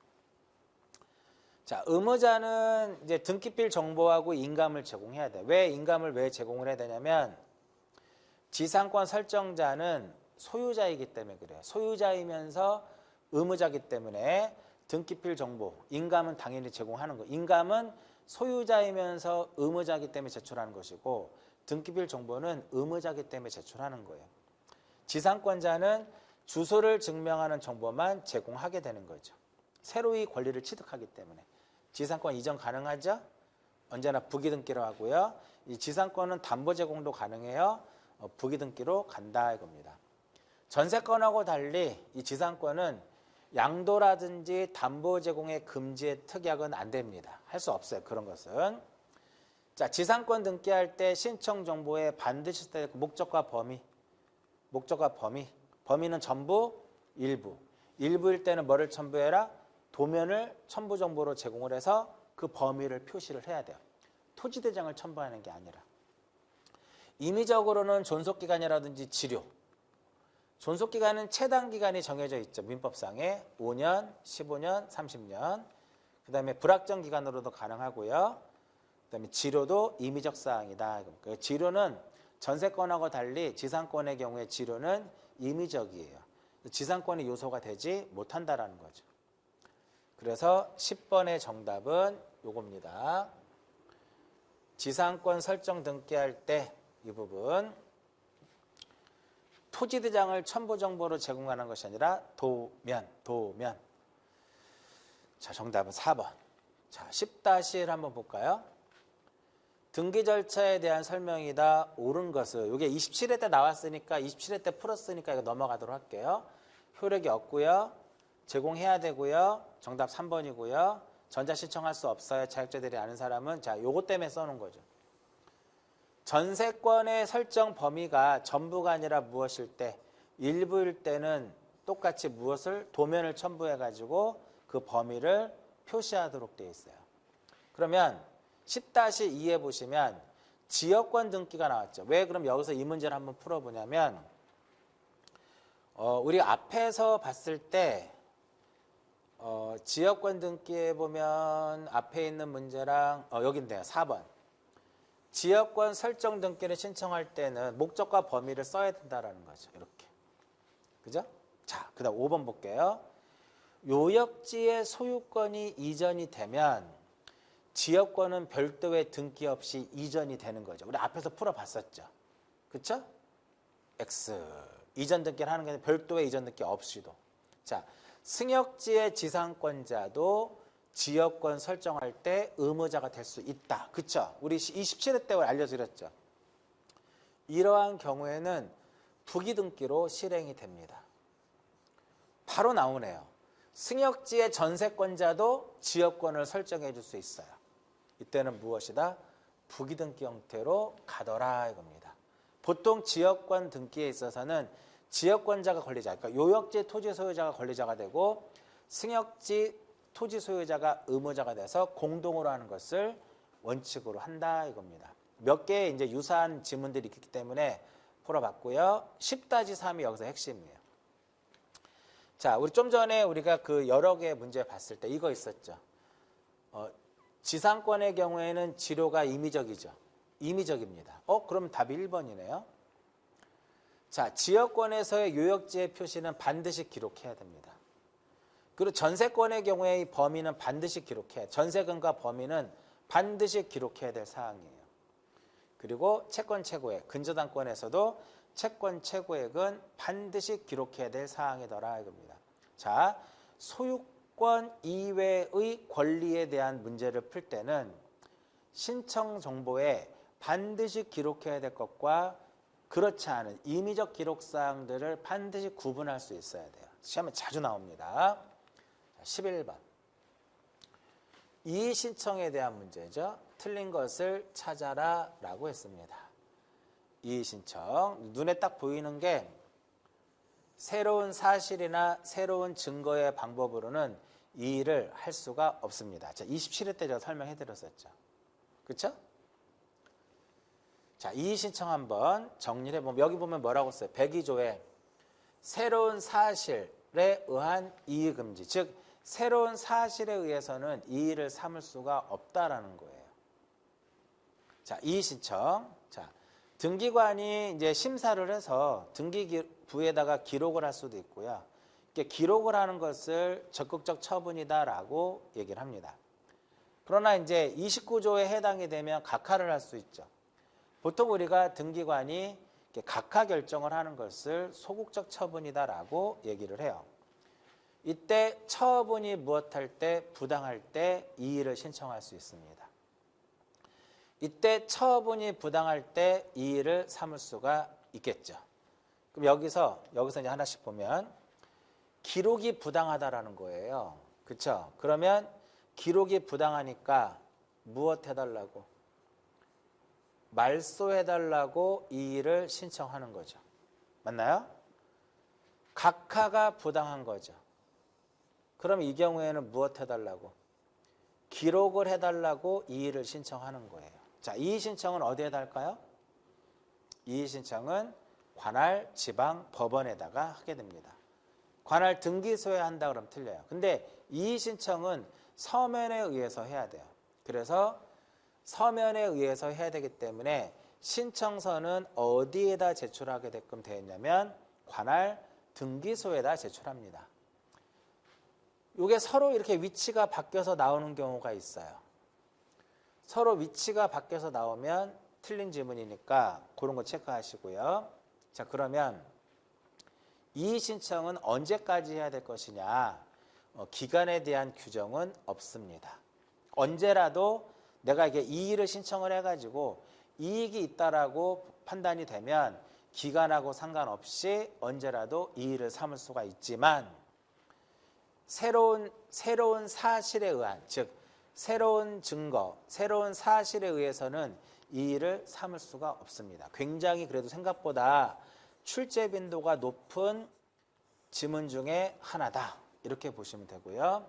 자, 의무자는 이제 등기필 정보하고 인감을 제공해야 돼. 왜 인감을 왜 제공을 해야 되냐면 지상권 설정자는 소유자이기 때문에 그래요. 소유자이면서 의무자이기 때문에 등기필 정보, 인감은 당연히 제공하는 거. 인감은 소유자이면서 의무자이기 때문에 제출하는 것이고 등기필 정보는 의무자이기 때문에 제출하는 거예요. 지상권자는 주소를 증명하는 정보만 제공하게 되는 거죠. 새로이 권리를 취득하기 때문에. 지상권 이전 가능하죠? 언제나 부기등기로 하고요. 이 지상권은 담보 제공도 가능해요. 부기등기로 간다 이겁니다. 전세권하고 달리 이 지상권은 양도라든지 담보 제공의 금지의 특약은 안 됩니다. 할 수 없어요. 그런 것은. 자, 지상권 등기할 때 신청 정보에 반드시 써야 되고 목적과 범위. 범위는 전부, 일부. 일부일 때는 뭐를 첨부해라? 도면을 첨부 정보로 제공을 해서 그 범위를 표시를 해야 돼요. 토지대장을 첨부하는 게 아니라. 임의적으로는 존속기간이라든지 지료. 존속기간은 최단기간이 정해져 있죠. 민법상에 5년, 15년, 30년. 그 다음에 불확정 기간으로도 가능하고요. 그 다음에 지료도 임의적 사항이다. 그러니까 지료는 전세권하고 달리 지상권의 경우에 지료는 임의적이에요. 지상권의 요소가 되지 못한다라는 거죠. 그래서 10번의 정답은 요겁니다. 지상권 설정 등기할 때 이 부분 토지대장을 첨부 정보로 제공하는 것이 아니라 도면. 자, 정답은 4번. 자, 10-1 한번 볼까요? 등기 절차에 대한 설명이다. 옳은 것은 이게 27회 때 나왔으니까 27회 때 풀었으니까 이거 넘어가도록 할게요. 효력이 없고요. 제공해야 되고요. 정답 3번이고요. 전자 신청할 수 없어요. 자격자들이 아는 사람은 자, 요거 때문에 써놓은 거죠. 전세권의 설정 범위가 전부가 아니라 무엇일 때, 일부일 때는 똑같이 무엇을 도면을 첨부해가지고 그 범위를 표시하도록 되어 있어요. 그러면 10-2에 보시면 지역권 등기가 나왔죠. 왜 그럼 여기서 이 문제를 한번 풀어보냐면 우리 앞에서 봤을 때 지역권 등기에 보면 앞에 있는 문제랑 여기 있네요. 4번. 지역권 설정 등기를 신청할 때는 목적과 범위를 써야 된다라는 거죠. 이렇게. 그죠? 자, 그다음 5번 볼게요. 요역지의 소유권이 이전이 되면 지역권은 별도의 등기 없이 이전이 되는 거죠. 우리 앞에서 풀어봤었죠. 그렇죠? X. 이전 등기를 하는 게 별도의 이전 등기 없이도. 자, 승역지의 지상권자도 지역권 설정할 때 의무자가 될 수 있다. 그렇죠? 우리 27회 때 알려드렸죠. 이러한 경우에는 부기등기로 실행이 됩니다. 바로 나오네요. 승역지의 전세권자도 지역권을 설정해 줄 수 있어요. 이때는 무엇이다? 부기등기 형태로 가더라 이겁니다. 보통 지역권 등기에 있어서는 지역권자가 권리자, 그러니까 요역지 토지 소유자가 권리자가 되고 승역지 토지 소유자가 의무자가 돼서 공동으로 하는 것을 원칙으로 한다 이겁니다. 몇 개의 이제 유사한 지문들이 있기 때문에 풀어봤고요. 10-3이 여기서 핵심이에요. 자, 우리 좀 전에 우리가 그 여러 개의 문제 봤을 때 이거 있었죠. 지상권의 경우에는 지료가 임의적이죠. 임의적입니다. 그럼 답이 1번이네요. 자, 지역권에서의 요역지의 표시는 반드시 기록해야 됩니다. 그리고 전세권의 경우에 이 범위는 반드시 기록해야, 전세금과 범위는 반드시 기록해야 될 사항이에요. 그리고 채권 최고액, 근저당권에서도 채권 최고액은 반드시 기록해야 될 사항이더라 이겁니다. 자, 소유권 이외의 권리에 대한 문제를 풀 때는 신청 정보에 반드시 기록해야 될 것과 그렇지 않은 임의적 기록 사항들을 반드시 구분할 수 있어야 돼요. 시험에 자주 나옵니다. 11번. 이의 신청에 대한 문제죠. 틀린 것을 찾아라 라고 했습니다. 이의 신청. 눈에 딱 보이는 게 새로운 사실이나 새로운 증거의 방법으로는 이의를 할 수가 없습니다. 자, 27회 때 제가 설명해 드렸었죠. 그렇죠? 자, 이의 신청 한번 정리를 해보면 여기 보면 뭐라고 써요? 102조에 새로운 사실에 의한 이의 금지. 즉 새로운 사실에 의해서는 이의를 삼을 수가 없다라는 거예요. 자, 이의 신청. 자, 등기관이 이제 심사를 해서 등기부에다가 기록을 할 수도 있고요. 이렇게 기록을 하는 것을 적극적 처분이다라고 얘기를 합니다. 그러나 이제 29조에 해당이 되면 각하를 할 수 있죠. 보통 우리가 등기관이 각하 결정을 하는 것을 소극적 처분이다라고 얘기를 해요. 이때 처분이 무엇할 때, 부당할 때 이의를 신청할 수 있습니다. 이때 처분이 부당할 때 이의를 삼을 수가 있겠죠. 그럼 여기서 이제 하나씩 보면 기록이 부당하다라는 거예요. 그렇죠? 그러면 기록이 부당하니까 무엇 해달라고? 말소해달라고 이의를 신청하는 거죠. 맞나요? 각하가 부당한 거죠. 그럼 이 경우에는 무엇 해달라고? 기록을 해달라고 이의를 신청하는 거예요. 자, 이의 신청은 어디에다 할까요? 이의 신청은 관할 지방 법원에다가 하게 됩니다. 관할 등기소에 한다 그러면 틀려요. 근데 이의 신청은 서면에 의해서 해야 돼요. 그래서 서면에 의해서 해야 되기 때문에 신청서는 어디에다 제출하게 되게끔 되어 있냐면 관할 등기소에다 제출합니다. 이게 서로 이렇게 위치가 바뀌어서 나오는 경우가 있어요. 서로 위치가 바뀌어서 나오면 틀린 지문이니까 그런 거 체크하시고요. 자, 그러면 이의 신청은 언제까지 해야 될 것이냐? 기간에 대한 규정은 없습니다. 언제라도 내가 이게 이의를 신청을 해가지고 이익이 있다라고 판단이 되면 기간하고 상관없이 언제라도 이의를 삼을 수가 있지만 새로운 사실에 의한, 즉 새로운 증거, 새로운 사실에 의해서는 이의를 삼을 수가 없습니다. 굉장히 그래도 생각보다 출제 빈도가 높은 지문 중에 하나다. 이렇게 보시면 되고요.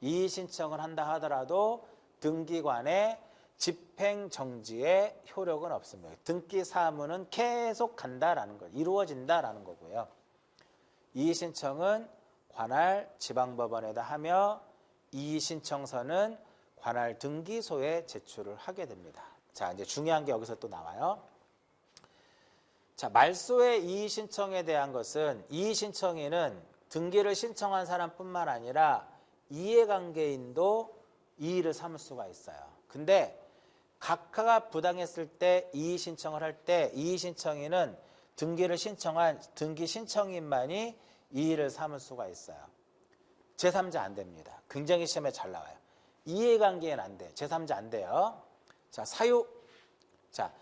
이의 신청을 한다 하더라도 등기관의 집행정지의 효력은 없습니다. 등기 사무는 계속 간다라는 거, 이루어진다라는 거고요. 이의 신청은 관할 지방법원에다 하며 이의 신청서는 관할 등기소에 제출을 하게 됩니다. 자, 이제 중요한 게 여기서 또 나와요. 자, 말소의 이의 신청에 대한 것은 이의 신청인은 등기를 신청한 사람뿐만 아니라 이해관계인도 이의를 삼을 수가 있어요. 근데 각하가 부당했을 때 이의 신청을 할 때 이의 신청인은 등기를 신청한 등기 신청인만이 이의를 삼을 수가 있어요. 제3자 안 됩니다. 굉장히 시험에 잘 나와요. 이해관계는 안 돼. 제3자 안 돼요. 자, 사유. 자,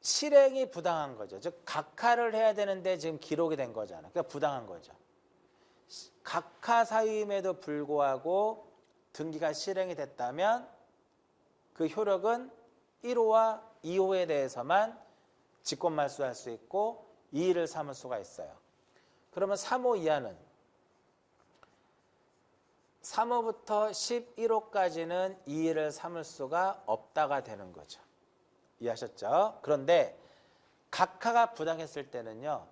실행이 부당한 거죠. 즉 각하를 해야 되는데 지금 기록이 된 거잖아요. 그러니까 부당한 거죠. 각하 사유임에도 불구하고 등기가 실행이 됐다면 그 효력은 1호와 2호에 대해서만 직권말소할 수 있고 이의를 삼을 수가 있어요. 그러면 3호 이하는 3호부터 11호까지는 이의를 삼을 수가 없다가 되는 거죠. 이해하셨죠? 그런데 각하가 부당했을 때는요.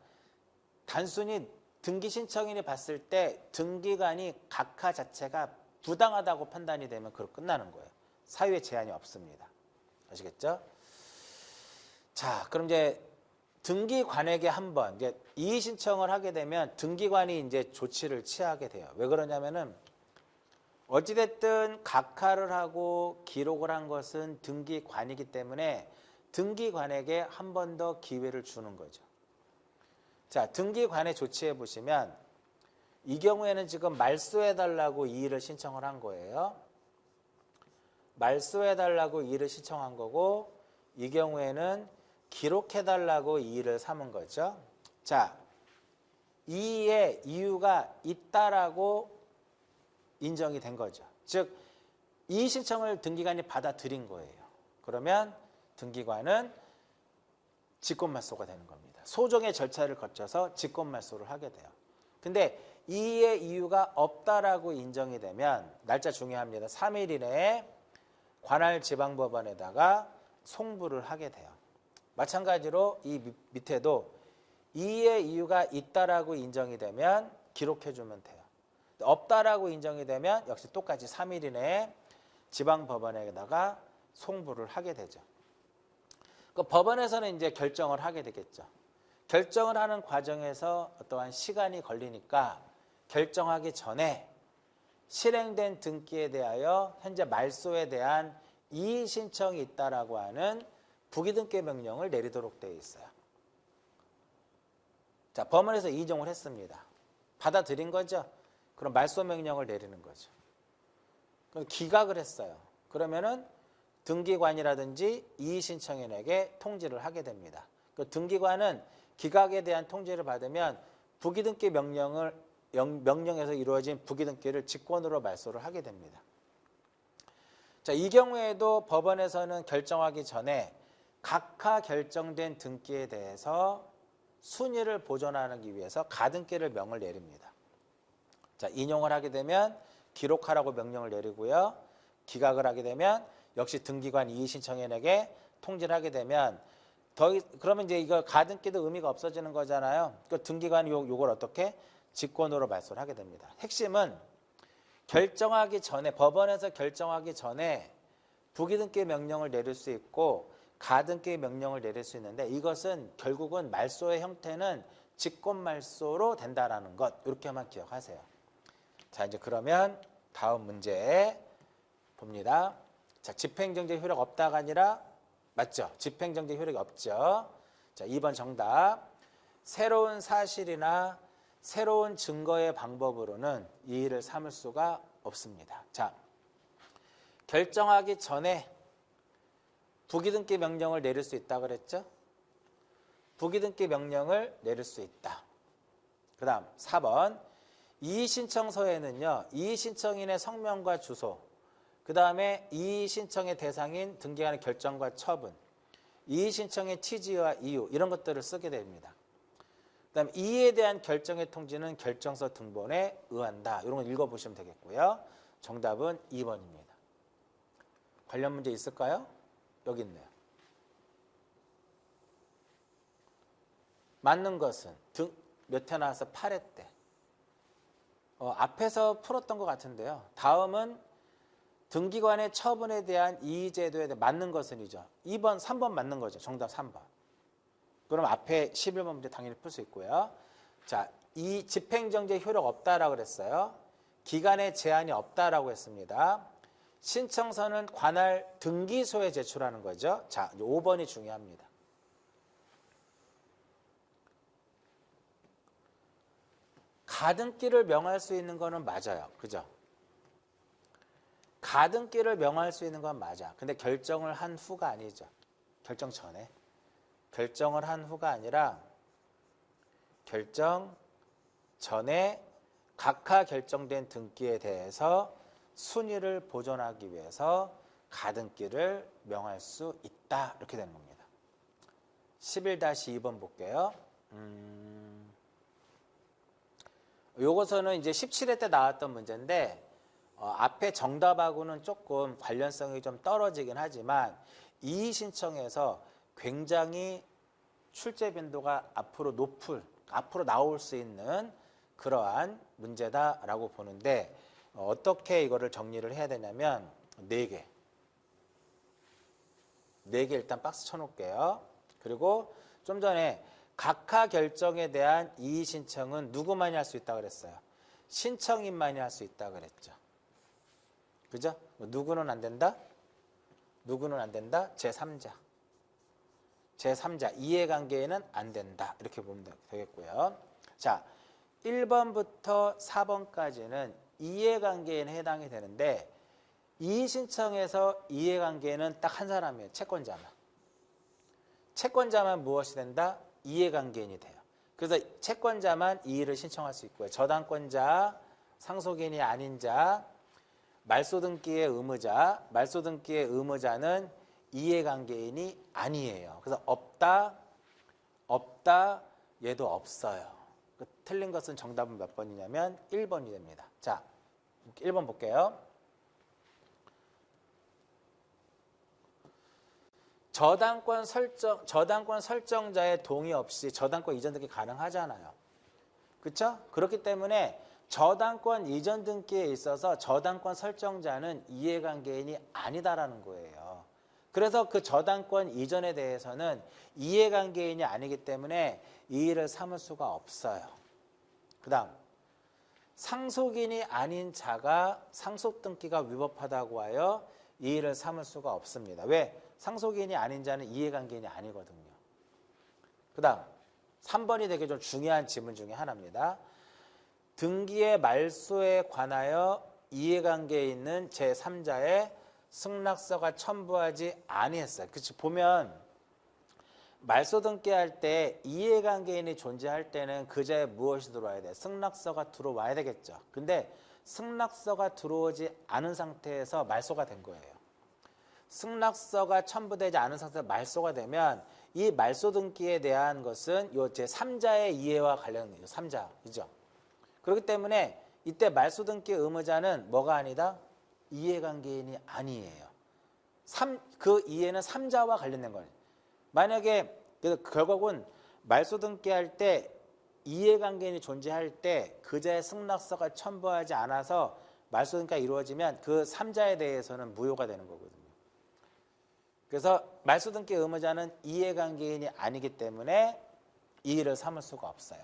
단순히 등기 신청인이 봤을 때 등기관이 각하 자체가 부당하다고 판단이 되면 그걸 끝나는 거예요. 사유에 제한이 없습니다. 아시겠죠? 자, 그럼 이제 등기관에게 한번 이제 이의 신청을 하게 되면 등기관이 이제 조치를 취하게 돼요. 왜 그러냐면은 어찌됐든 각하를 하고 기록을 한 것은 등기관이기 때문에 등기관에게 한 번 더 기회를 주는 거죠. 자, 등기관의 조치해 보시면 이 경우에는 지금 말소해달라고 이의를 신청을 한 거예요. 말소해달라고 이의를 신청한 거고 이 경우에는 기록해달라고 이의를 삼은 거죠. 자, 이의의 이유가 있다라고 인정이 된 거죠. 즉, 이의 신청을 등기관이 받아들인 거예요. 그러면 등기관은 직권말소가 되는 겁니다. 소정의 절차를 거쳐서 직권말소를 하게 돼요. 근데 이의의 이유가 없다라고 인정이 되면 날짜 중요합니다. 3일 이내에 관할 지방법원에다가 송부를 하게 돼요. 마찬가지로 이 밑에도 이의의 이유가 있다라고 인정이 되면 기록해주면 돼요. 없다라고 인정이 되면 역시 똑같이 3일 이내에 지방법원에다가 송부를 하게 되죠. 그 법원에서는 이제 결정을 하게 되겠죠. 결정을 하는 과정에서 어떠한 시간이 걸리니까 결정하기 전에 실행된 등기에 대하여 현재 말소에 대한 이의 신청이 있다라고 하는 부기등기 명령을 내리도록 되어 있어요. 자, 법원에서 인정을 했습니다. 받아들인 거죠. 그럼 말소 명령을 내리는 거죠. 그럼 기각을 했어요. 그러면은 등기관이라든지 이의 신청인에게 통지를 하게 됩니다. 그 등기관은 기각에 대한 통지를 받으면 부기등기 명령에서 이루어진 부기등기를 직권으로 말소를 하게 됩니다. 자, 이 경우에도 법원에서는 결정하기 전에 각하 결정된 등기에 대해서 순위를 보존하기 위해서 가등기를 명을 내립니다. 자, 인용을 하게 되면 기록하라고 명령을 내리고요. 기각을 하게 되면 역시 등기관 이의 신청인에게 통지를 하게 되면 그러면 이제 이거 가등기도 의미가 없어지는 거잖아요. 그 등기관이 요걸 어떻게 직권으로 말소를 하게 됩니다. 핵심은 결정하기 전에 법원에서 결정하기 전에 부기등기 명령을 내릴 수 있고 가등기 명령을 내릴 수 있는데 이것은 결국은 말소의 형태는 직권말소로 된다라는 것 이렇게만 기억하세요. 자, 이제 그러면 다음 문제 봅니다. 자, 집행정지 효력 없다가 아니라 맞죠? 집행정지 효력이 없죠. 자, 2번 정답. 새로운 사실이나 새로운 증거의 방법으로는 이의를 삼을 수가 없습니다. 자, 결정하기 전에 부기등기 명령을 내릴 수 있다고 그랬죠? 부기등기 명령을 내릴 수 있다. 그 다음 4번 이의신청서에는요. 이의신청인의 성명과 주소, 그 다음에 이의신청의 대상인 등기관의 결정과 처분, 이의신청의 취지와 이유 이런 것들을 쓰게 됩니다. 그 다음 이의에 대한 결정의 통지는 결정서 등본에 의한다. 이런 거 읽어보시면 되겠고요. 정답은 2번입니다. 관련 문제 있을까요? 여기 있네요. 맞는 것은 몇 회 나와서 8회 때. 앞에서 풀었던 것 같은데요. 다음은 등기관의 처분에 대한 이의제도에 대해 맞는 것은이죠. 2번, 3번 맞는 거죠. 정답 3번. 그럼 앞에 11번 문제 당연히 풀 수 있고요. 자, 이 집행정지의 효력 없다라고 그랬어요. 기간의 제한이 없다라고 했습니다. 신청서는 관할 등기소에 제출하는 거죠. 자, 5번이 중요합니다. 가등기를 명할 수 있는 거는 맞아요. 그죠? 가등기를 명할 수 있는 건 맞아. 근데 결정을 한 후가 아니죠. 결정 전에. 결정을 한 후가 아니라 결정 전에 각하 결정된 등기에 대해서 순위를 보존하기 위해서 가등기를 명할 수 있다. 이렇게 되는 겁니다. 11-2번 볼게요. 요것은 이제 17회 때 나왔던 문제인데 앞에 정답하고는 조금 관련성이 좀 떨어지긴 하지만 이의신청에서 굉장히 출제 빈도가 앞으로 나올 수 있는 그러한 문제다라고 보는데 어떻게 이거를 정리를 해야 되냐면 4개 일단 박스 쳐놓을게요. 그리고 좀 전에 각하 결정에 대한 이의 신청은 누구만이 할 수 있다고 그랬어요? 신청인만이 할 수 있다고 그랬죠. 그죠? 누구는 안 된다? 누구는 안 된다? 제3자. 제3자. 이해관계에는 안 된다. 이렇게 보면 되겠고요. 자, 1번부터 4번까지는 이해관계에는 해당이 되는데 이의 신청에서 이해관계에는 딱 한 사람이에요. 채권자만. 채권자만 무엇이 된다? 이해관계인이 돼요. 그래서 채권자만 이의를 신청할 수 있고요. 저당권자, 상속인이 아닌 자, 말소등기의 의무자는 이해관계인이 아니에요. 그래서 없다, 얘도 없어요. 틀린 것은 정답은 몇 번이냐면 1번이 됩니다. 자, 1번 볼게요. 저당권 설정자의 동의 없이 저당권 이전 등기 가능하잖아요. 그렇죠? 그렇기 때문에 저당권 이전 등기에 있어서 저당권 설정자는 이해관계인이 아니다라는 거예요. 그래서 그 저당권 이전에 대해서는 이해관계인이 아니기 때문에 이의를 삼을 수가 없어요. 그 다음 상속인이 아닌 자가 상속등기가 위법하다고 하여 이의를 삼을 수가 없습니다. 왜? 상속인이 아닌 자는 이해관계인이 아니거든요. 그 다음 3번이 되게 좀 중요한 지문 중에 하나입니다. 등기의 말소에 관하여 이해관계에 있는 제3자의 승낙서가 첨부하지 아니했어요. 그치? 보면 말소 등기할 때 이해관계인이 존재할 때는 그자에 무엇이 들어와야 돼? 승낙서가 들어와야 되겠죠. 근데 승낙서가 들어오지 않은 상태에서 말소가 된 거예요. 승낙서가 첨부되지 않은 상태에서 말소가 되면 이 말소 등기에 대한 것은 요 제3자의 이해와 관련된 3자이죠. 그렇기 때문에 이때 말소 등기 의무자는 뭐가 아니다? 이해관계인이 아니에요. 그 이해는 3자와 관련된 거예요. 만약에 그래서 결국은 말소 등기할 때 이해관계인이 존재할 때 그자의 승낙서가 첨부하지 않아서 말소 등기가 이루어지면 그 3자에 대해서는 무효가 되는 거거든요. 그래서 말소 등기 의무자는 이해관계인이 아니기 때문에 이의를 삼을 수가 없어요.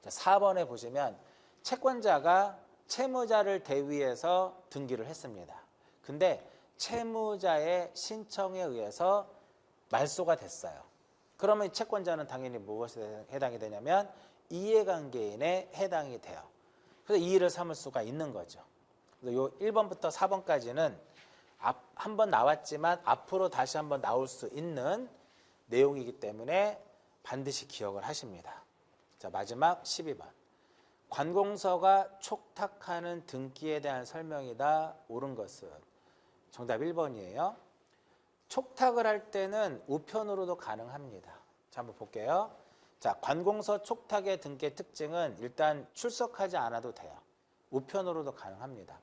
자, 4번에 보시면 채권자가 채무자를 대위해서 등기를 했습니다. 근데 채무자의 신청에 의해서 말소가 됐어요. 그러면 채권자는 당연히 무엇에 해당이 되냐면 이해관계인에 해당이 돼요. 그래서 이의를 삼을 수가 있는 거죠. 그래서 요 1번부터 4번까지는 한 번 나왔지만 앞으로 다시 한번 나올 수 있는 내용이기 때문에 반드시 기억을 하십니다. 자, 마지막 12번. 관공서가 촉탁하는 등기에 대한 설명이다. 옳은 것은 정답 1번이에요. 촉탁을 할 때는 우편으로도 가능합니다. 자, 한번 볼게요. 자, 관공서 촉탁의 등기의 특징은 일단 출석하지 않아도 돼요. 우편으로도 가능합니다.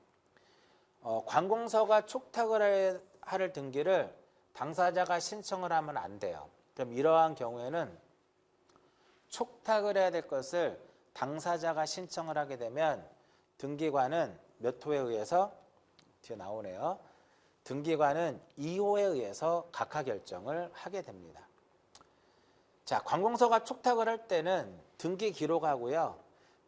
관공서가 촉탁을 할 등기를 당사자가 신청을 하면 안 돼요. 그럼 이러한 경우에는 촉탁을 해야 될 것을 당사자가 신청을 하게 되면 등기관은 몇 호에 의해서 뒤에 나오네요. 등기관은 2호에 의해서 각하 결정을 하게 됩니다. 자, 관공서가 촉탁을 할 때는 등기 기록하고요.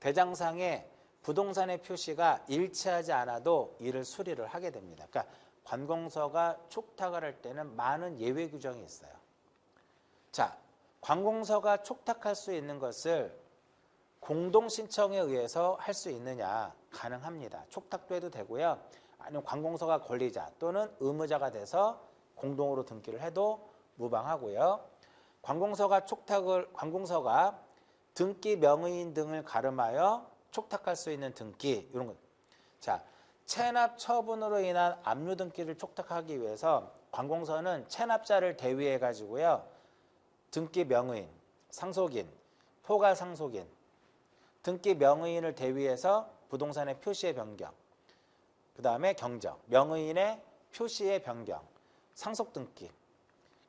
대장상에 부동산의 표시가 일치하지 않아도 이를 수리를 하게 됩니다. 그러니까 관공서가 촉탁을 할 때는 많은 예외 규정이 있어요. 자, 관공서가 촉탁할 수 있는 것을 공동신청에 의해서 할 수 있느냐? 가능합니다. 촉탁도 해도 되고요. 아니면 관공서가 권리자 또는 의무자가 돼서 공동으로 등기를 해도 무방하고요. 관공서가 등기 명의인 등을 가름하여 촉탁할 수 있는 등기 이런 것. 자, 체납 처분으로 인한 압류 등기를 촉탁하기 위해서 관공서는 체납자를 대위해 가지고요. 등기 명의인, 상속인, 포괄 상속인, 등기 명의인을 대위해서 부동산의 표시의 변경, 그 다음에 경정, 명의인의 표시의 변경, 상속 등기,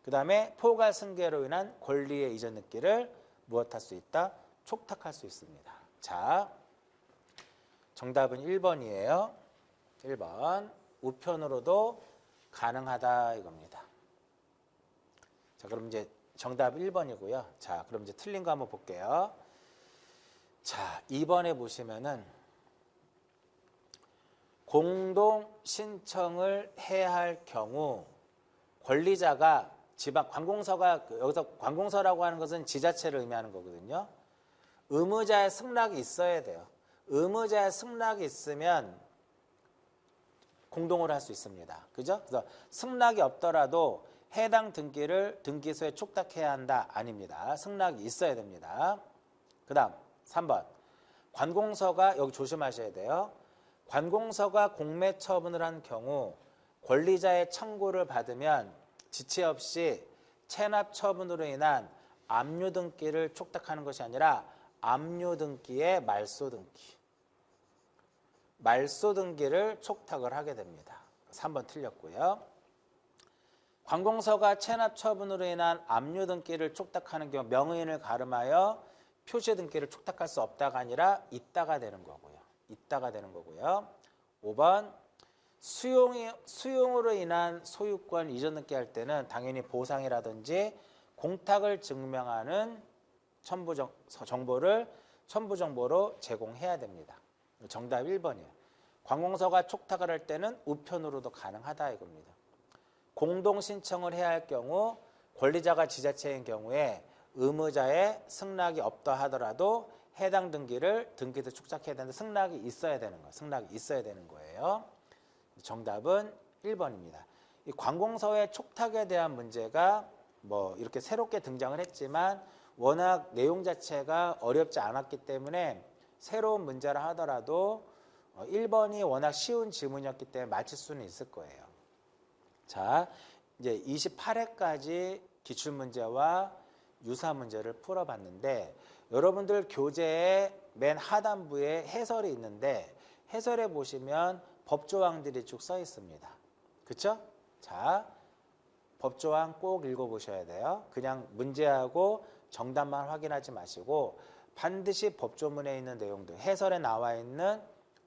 그 다음에 포괄 승계로 인한 권리의 이전 등기를 무엇할 수 있다? 촉탁할 수 있습니다. 자, 정답은 1번이에요. 1번. 우편으로도 가능하다 이겁니다. 자, 그럼 이제 정답 1번이고요. 자, 그럼 이제 틀린 거 한번 볼게요. 자, 2번에 보시면은 공동 신청을 해야 할 경우 권리자가 관공서가 여기서 관공서라고 하는 것은 지자체를 의미하는 거거든요. 의무자의 승낙이 있어야 돼요. 의무자의 승낙이 있으면 공동으로 할 수 있습니다. 그죠? 그래서 승낙이 없더라도 해당 등기를 등기소에 촉탁해야 한다. 아닙니다. 승낙이 있어야 됩니다. 그 다음 3번. 관공서가 여기 조심하셔야 돼요. 관공서가 공매 처분을 한 경우 권리자의 청구를 받으면 지체 없이 체납 처분으로 인한 압류 등기를 촉탁하는 것이 아니라 압류 등기의 말소 등기. 말소 등기를 촉탁을 하게 됩니다. 3번 틀렸고요. 관공서가 체납 처분으로 인한 압류 등기를 촉탁하는 경우 명의인을 가름하여 표시 등기를 촉탁할 수 없다가 아니라 있다가 되는 거고요. 있다가 되는 거고요. 5번 수용으로 인한 소유권 이전 등기 할 때는 당연히 보상이라든지 공탁을 증명하는 첨부 정보로 제공해야 됩니다. 정답 1번이에요. 관공서가 촉탁을 할 때는 우편으로도 가능하다 이겁니다. 공동 신청을 해야 할 경우 권리자가 지자체인 경우에 의무자의 승낙이 없다 하더라도 해당 등기를 등기소 촉탁해야 되는데 승낙이 있어야 되는 거예요. 승낙이 있어야 되는 거예요. 정답은 1번입니다. 이 관공서의 촉탁에 대한 문제가 뭐 이렇게 새롭게 등장을 했지만 워낙 내용 자체가 어렵지 않았기 때문에 새로운 문제라 하더라도 1번이 워낙 쉬운 질문이었기 때문에 맞힐 수는 있을 거예요. 자, 이제 28회까지 기출문제와 유사 문제를 풀어봤는데 여러분들 교재의 맨 하단부에 해설이 있는데 해설에 보시면 법조항들이 쭉 써 있습니다. 그렇죠? 자, 법조항 꼭 읽어보셔야 돼요. 그냥 문제하고 정답만 확인하지 마시고 반드시 법조문에 있는 내용들, 해설에 나와 있는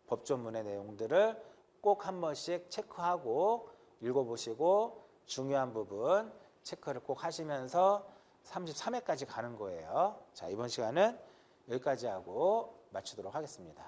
법조문의 내용들을 꼭 한 번씩 체크하고 읽어보시고 중요한 부분 체크를 꼭 하시면서 33회까지 가는 거예요. 자, 이번 시간은 여기까지 하고 마치도록 하겠습니다.